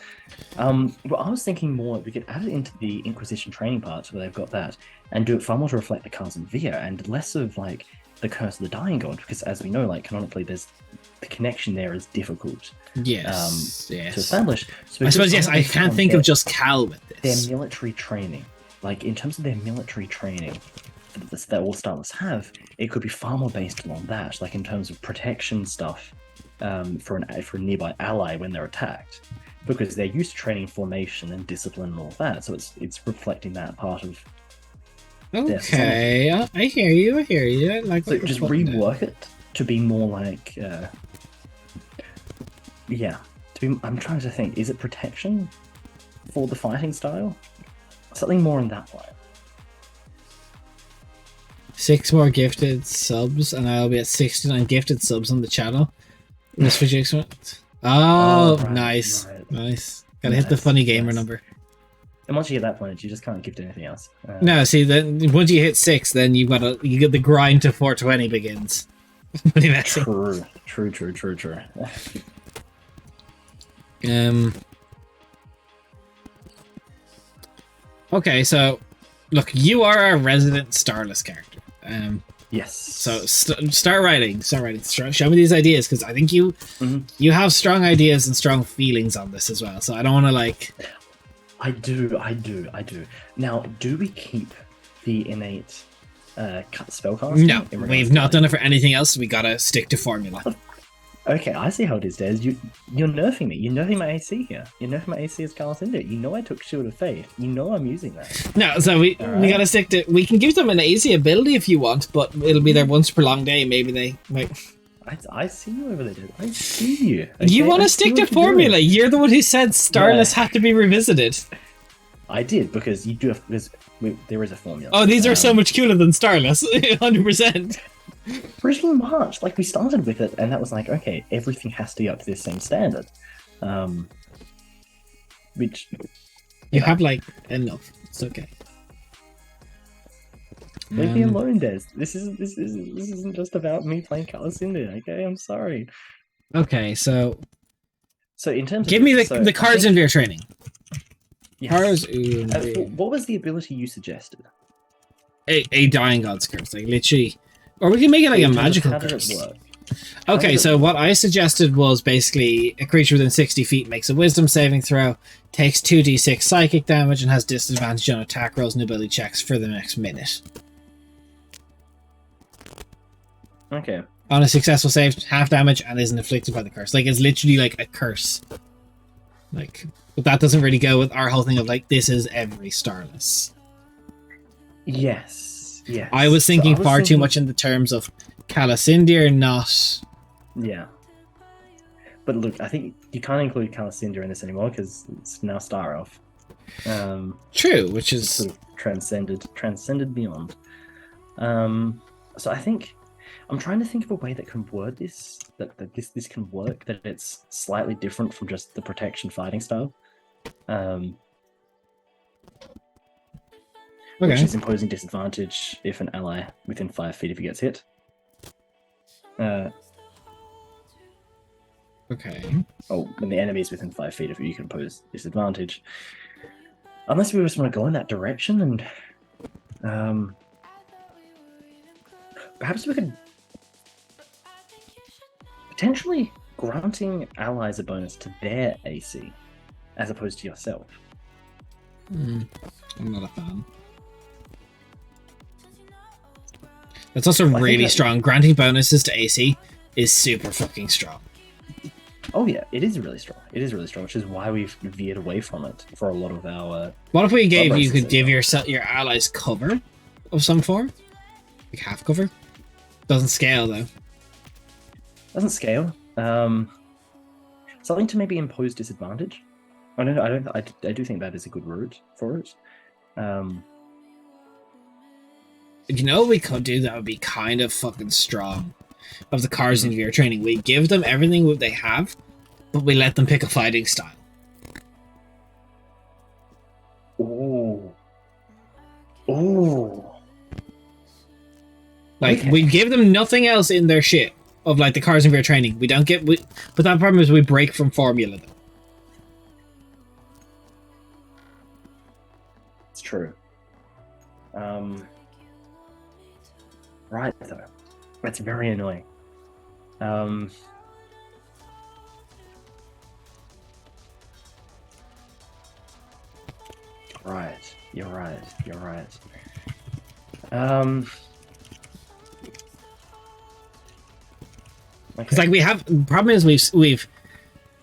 Well, I was thinking more, we could add it into the Inquisition training parts where they've got that, and do it far more to reflect the Karzan and less of like the Curse of the Dying God, because as we know, like canonically, there's the connection there is difficult. Yes. To establish. So I suppose yes. I can't think of just Cal with this. Their military training, like in terms of their military training that all starters have, it could be far more based along that, like in terms of protection stuff. For a nearby ally when they're attacked, because they're used to training formation and discipline and all that, so it's reflecting that part of. Okay, I hear you. I like. So just rework it to be more like, yeah. I'm trying to think. Is it protection for the fighting style? Something more in that line. 6 more gifted subs, and I'll be at 69 gifted subs on the channel. Just for Jason. Right, nice. Gotta hit the funny gamer number. And once you hit that point, you just can't gift anything else. No, see, then once you hit 6, then you get the grind to 420 begins. True. Okay, so look, you are a resident Starless character. Yes. So start writing. Show me these ideas, because I think you have strong ideas and strong feelings on this as well. So I don't want to like. I do. Now, do we keep the innate spellcasting? No, we've not done it for anything else. We gotta stick to formula. Okay, I see how it is, Des. You're nerfing me. You're nerfing my AC here. You're nerfing my AC as Carlos India. You know I took Shield of Faith. You know I'm using that. No, so we gotta stick to. We can give them an AC ability if you want, but it'll be their once per long day. Maybe they like. I see you over there, dude. I see you. Okay? You want to stick to formula? You're the one who said Starless had to be revisited. I did, because you do have, because there is a formula. Oh, these are so much cooler than Starless. 100%. Pretty much. Like, we started with it, and that was like, okay, everything has to be up to this same standard. Which you have like enough. It's okay. Leave me alone, Des. This isn't just about me playing Calicinda, okay? I'm sorry. Okay, so in terms give of me the cards in your training. Yes. Cards. What was the ability you suggested? A Dying God's Curse, like literally, or we can make it like a magical curse. How did it work? Okay, so what I suggested was basically a creature within 60 feet makes a wisdom saving throw, takes 2d6 psychic damage, and has disadvantage on attack rolls and ability checks for the next minute. Okay. On a successful save, half damage and isn't afflicted by the curse. Like, it's literally like a curse. Like, but that doesn't really go with our whole thing of like, this is every Starless. Yes. Yes. I was thinking far too much in the terms of Calasindir, not... Yeah. But look, I think you can't include Calasindir in this anymore because it's now Starelf. True, which is... Sort of transcended beyond. So I think I'm trying to think of a way that can word this, that this can work, that it's slightly different from just the protection fighting style. Which is imposing disadvantage if an ally within 5 feet if he gets hit. Okay. Oh, when the enemy is within 5 feet of you, you can impose disadvantage. Unless we just want to go in that direction, and perhaps we could potentially granting allies a bonus to their AC as opposed to yourself. I'm not a fan. It's also really strong. Granting bonuses to AC is super fucking strong. Oh yeah, it is really strong. It is really strong, which is why we've veered away from it for a lot of our... What if we gave you could give your allies cover of some form? Like half cover? Doesn't scale though. Doesn't scale. Something to maybe impose disadvantage. I do think that is a good route for it. You know what we could do that would be kind of fucking strong of the cars in your training? We give them everything that they have, but we let them pick a fighting style. Ooh. Ooh. Like, we give them nothing else in their shit of like the cars in your training. We don't get... but that problem is we break from formula though. It's true. Right, though. That's very annoying. Right. You're right. It's like we have... The problem is we've...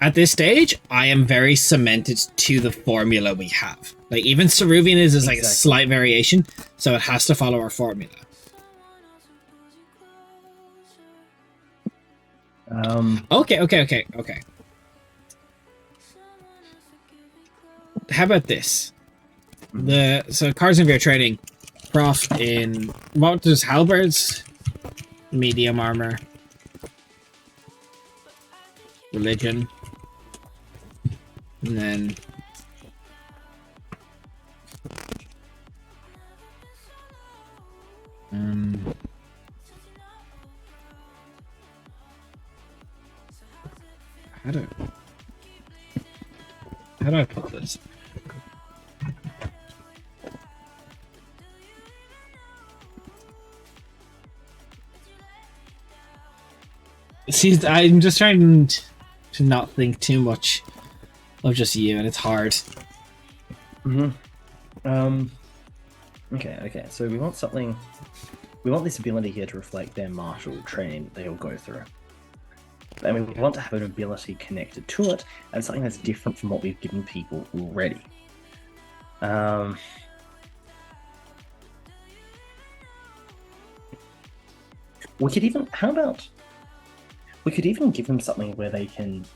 At this stage, I am very cemented to the formula we have. Like, even Ceruvian is like a slight variation, so it has to follow our formula. Okay. How about this? So cards in your trading, prof in what does halberds, medium armor, religion, and then how do I put this? See, I'm just trying to not think too much of just you, and it's hard. Okay. So we want something. We want this ability here to reflect their martial training they'll go through. And we want to have an ability connected to it, and something that's different from what we've given people already. We could even... How about... We could even give them something where they can...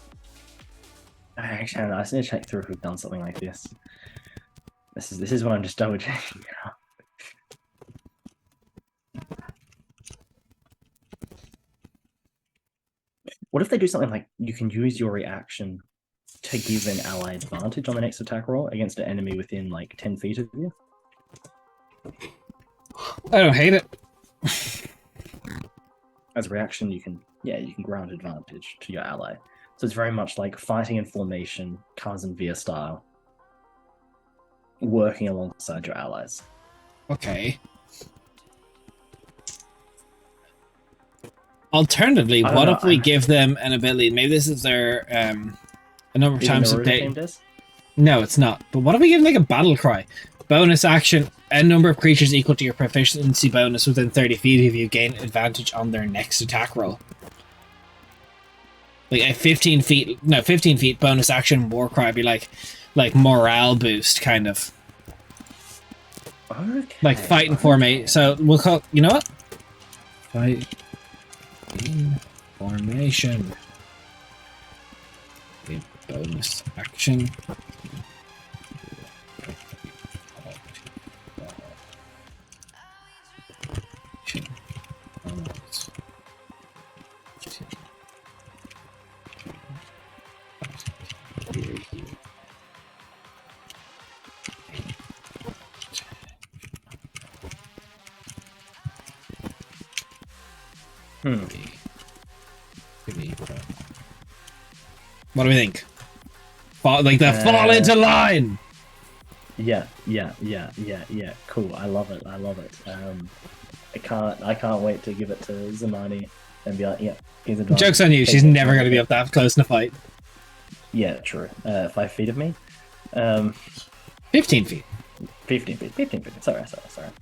Actually, I don't know. I just need to check through if we've done something like this. This is what I'm just double checking now. What if they do something like you can use your reaction to give an ally advantage on the next attack roll against an enemy within like 10 feet of you? I don't hate it. As a reaction, you can grant advantage to your ally. So it's very much like fighting in formation, Cousin Via style, working alongside your allies. Okay. Alternatively, what if we give them an ability? Maybe this is their a number of times a day. No, it's not. But what if we give them like a battle cry? Bonus action, a number of creatures equal to your proficiency bonus within 30 feet of you gain advantage on their next attack roll. Like a 15 feet bonus action war cry be like morale boost kind of. Okay. Like fighting formation. So we'll call, you know what? Fight in formation. With bonus action. What do we think? Fall into line. Yeah. Cool. I love it. I can't wait to give it to Zamani and be like, yeah, here's a dog. Joke's on you. She's never going to be up that close in a fight. Yeah, true. 5 feet of me. 15 feet. 15 feet. Sorry.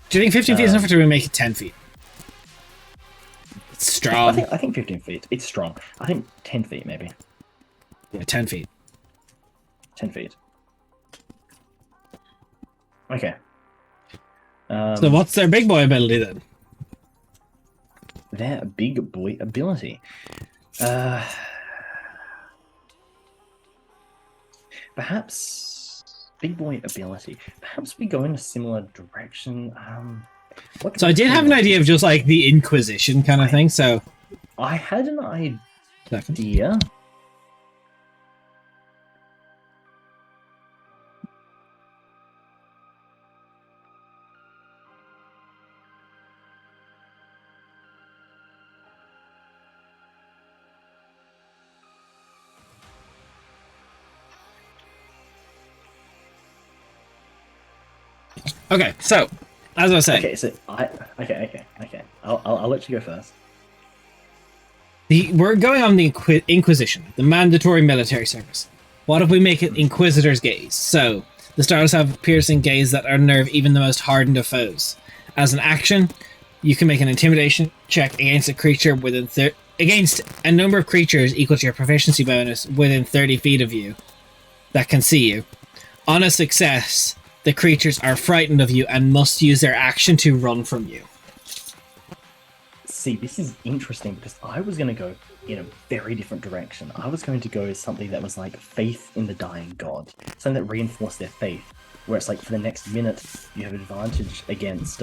Do you think 15 feet is enough, or do we make it 10 feet? It's strong. I think 15 feet. It's strong. I think 10 feet, maybe. Yeah, 10 feet. 10 feet. Okay. So what's their big boy ability then? Their big boy ability. Perhaps big boy ability. Perhaps we go in a similar direction. So I did have an idea of just like the Inquisition kind of thing. So I had an idea. Okay, so as I was saying, okay. I'll let you go first. we're going on the Inquisition, the mandatory military service. What if we make it Inquisitor's Gaze? So the stars have piercing gaze that unnerve even the most hardened of foes. As an action, you can make an intimidation check against a creature against a number of creatures equal to your proficiency bonus within 30 feet of you that can see you. On a success, the creatures are frightened of you and must use their action to run from you. See, this is interesting because I was going to go in a very different direction. I was going to go as something that was like faith in the dying god, something that reinforced their faith, where it's like for the next minute you have advantage against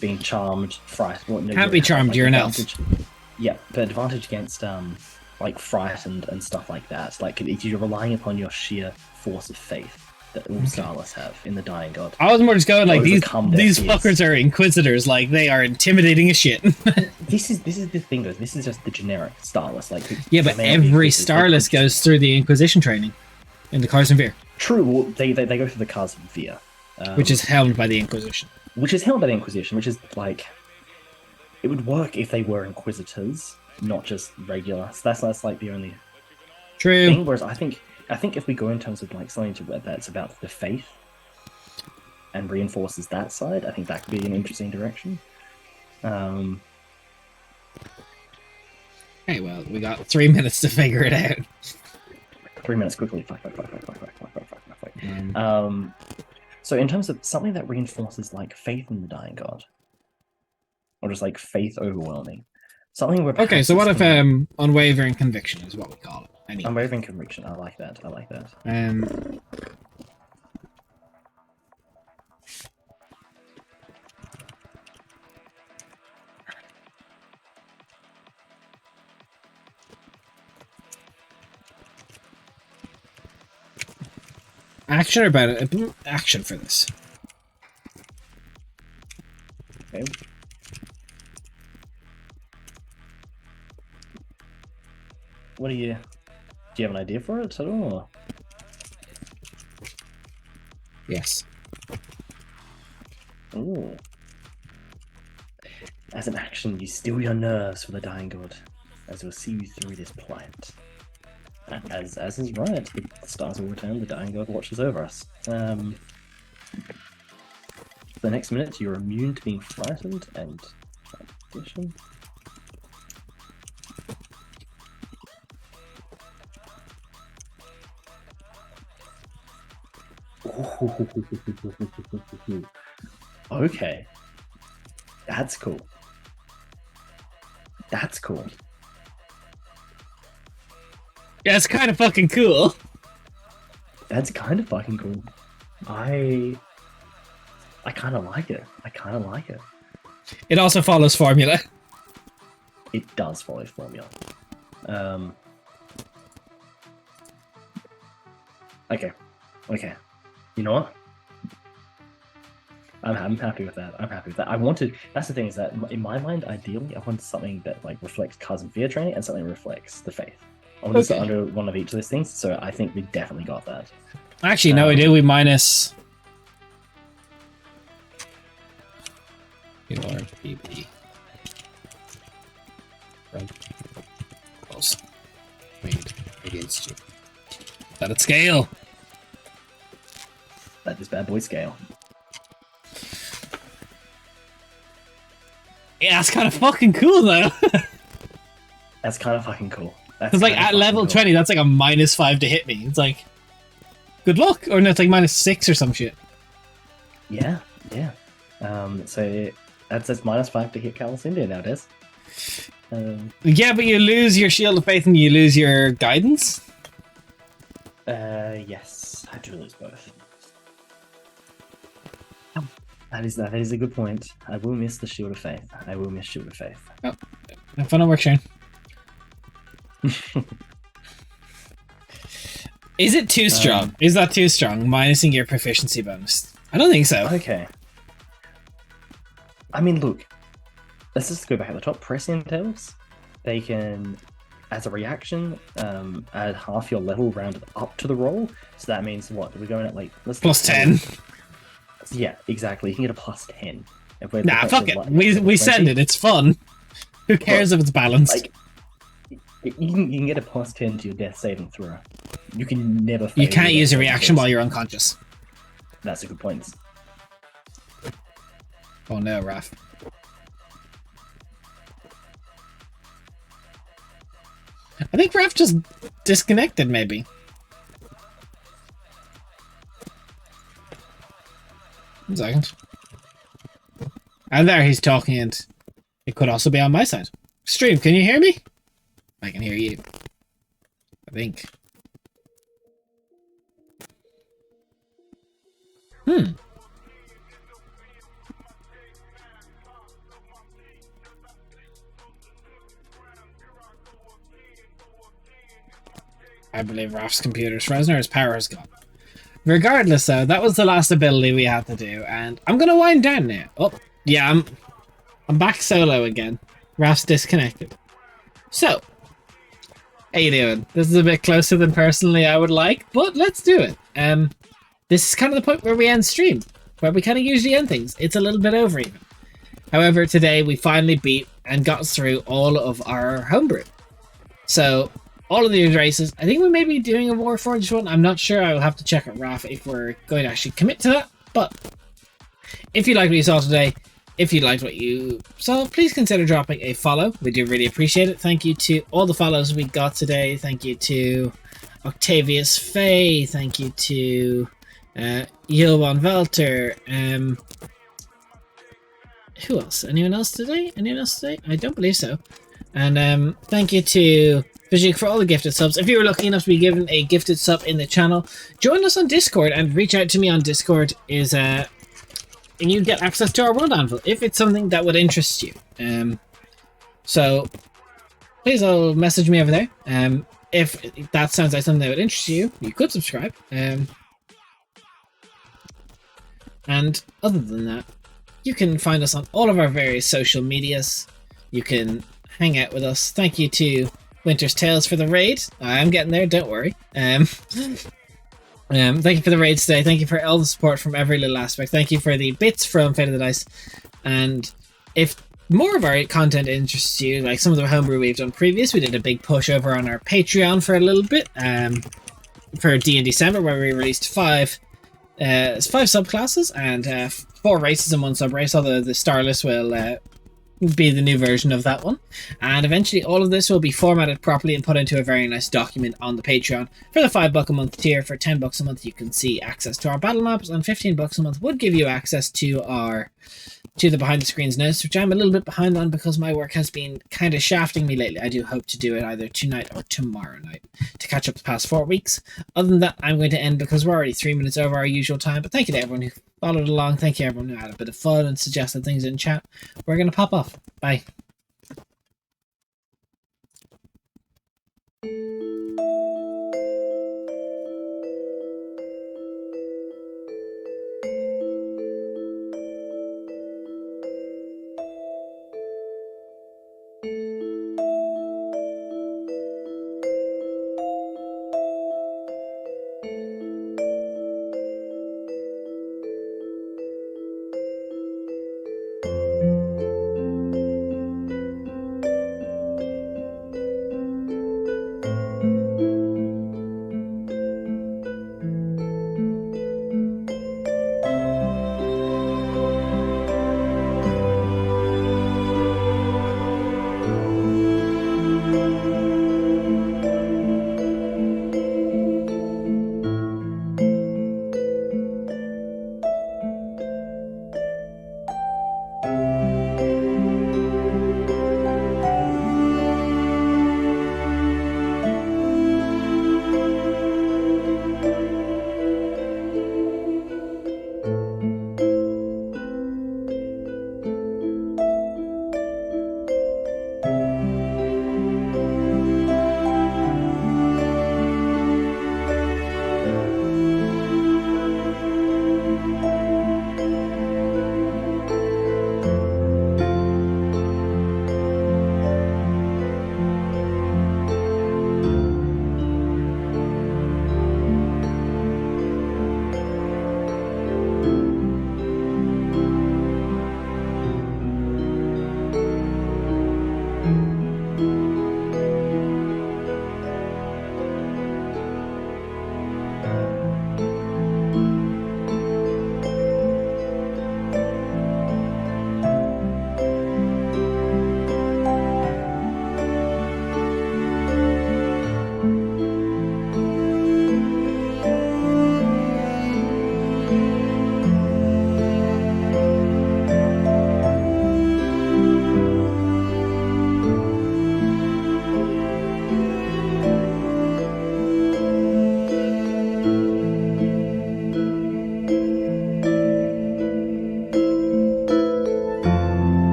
being charmed, frightened. Can't be charmed, you're an elf. Yeah, but advantage against like frightened and stuff like that. Like you're relying upon your sheer force of faith that all Starless have in the dying god. I was more just going like these fears. fuckers are inquisitors, like they are intimidating as shit. This is the thing though. This is just the generic Starless. Like yeah, but every Starless goes through the Inquisition training in the Cars and Veer. True. Well, they go through the Cars and Veer, which is held by the Inquisition. Which is held by the Inquisition. Which is like it would work if they were Inquisitors, not just regular. So that's like the only true thing. Whereas I think if we go in terms of like something that's about the faith and reinforces that side, I think that could be an interesting direction. Hey, well, we got 3 minutes to figure it out. 3 minutes quickly. Fight. So in terms of something that reinforces like faith in the dying god, or just like faith overwhelming, something where okay. So what if unwavering conviction is what we call it? Anyway. Unwavering conviction. I like that. Action or about action for this? Okay. What do you have an idea for it at all? Yes. Ooh. As an action, you still your nerves for the dying god, as we'll see you through this plight. As is right, the stars will return, the dying god watches over us. For the next minute, you're immune to being frightened and addition. Okay. That's cool. That's cool. Yeah, it's kind of fucking cool. That's kind of fucking cool. I kind of like it. I kind of like it. It also follows formula. It does follow formula. Okay. Okay. You know what? I'm happy with that. I'm happy with that. I wanted. That's the thing, is that in my mind, ideally, I wanted something that like reflects cousin fear training and something that reflects the faith. I wanted to under one of each of those things. So I think we definitely got that. Actually, no, we do. We minus your PB. Against you. Let it scale. Let this bad boy scale. Yeah, that's kind of fucking cool, though. That's kind of fucking cool. It's like at level 20, that's like a -5 to hit me. It's like, good luck. Or no, it's like -6 or some shit. Yeah, yeah. So that's -5 to hit Callus India nowadays. Yeah, but you lose your Shield of Faith and you lose your Guidance. Yes, I do lose both. That is a good point. I will miss the Shield of Faith. I will miss Shield of Faith. Oh, have fun at work, Shane. Is it too strong? Is that too strong? Minusing your proficiency bonus? I don't think so. Okay. I mean, look. Let's just go back at the top. Prescient elves, they can, as a reaction, add half your level rounded up to the roll. So that means what? We're going at like plus 10. Yeah, exactly. You can get a plus 10. Nah, fuck it. We send it. It's fun. Who cares if it's balanced? Like, you can get a plus 10 to your death saving throw. You can never fail. You can't use a reaction while you're unconscious. That's a good point. Oh no, Raph. I think Raph just disconnected, maybe. One second. And there he's talking, and it could also be on my side. Stream, can you hear me? I can hear you. I think. I believe Raph's computer's frozen or his power is gone. Regardless, though, that was the last ability we had to do, and I'm gonna wind down now. Oh, yeah, I'm back solo again. Raph's disconnected. So, how you doing? This is a bit closer than personally I would like, but let's do it. This is kind of the point where we end stream, where we kind of usually end things. It's a little bit over even. However, today we finally beat and got through all of our homebrew. So, all of these races, I think we may be doing a Warforged one. I'm not sure. I will have to check at Raph if we're going to actually commit to that. But if you liked what you saw today, if you liked what you saw, please consider dropping a follow. We do really appreciate it. Thank you to all the follows we got today. Thank you to Octavius Faye. Thank you to Yilwan Velter. Who else? Anyone else today? Anyone else today? I don't believe so. And thank you to Vijik for all the gifted subs. If you were lucky enough to be given a gifted sub in the channel, join us on Discord and reach out to me on Discord and you get access to our World Anvil if it's something that would interest you. So please message me over there. If that sounds like something that would interest you, you could subscribe. And other than that, you can find us on all of our various social medias. You can hang out with us. Thank you to Winter's Tales for the raid. I'm getting there, don't worry. Thank you for the raids today. Thank you for all the support from every little aspect. Thank you for the bits from Fate of the Dice. And if more of our content interests you, like some of the homebrew we've done previous, we did a big push over on our Patreon for a little bit for D&D December, where we released five subclasses and 4 races and 1 sub race, although the Starless will be the new version of that one. And eventually all of this will be formatted properly and put into a very nice document on the Patreon. For the $5 a month tier, for $10 a month you can see access to our battle maps, and $15 a month would give you access to the behind the screens notes, which I'm a little bit behind on because my work has been kind of shafting me lately. I do hope to do it either tonight or tomorrow night to catch up the past 4 weeks. Other than that, I'm going to end because we're already 3 minutes over our usual time. But thank you to everyone who followed along. Thank you everyone who had a bit of fun and suggested things in chat. We're going to pop off. Bye.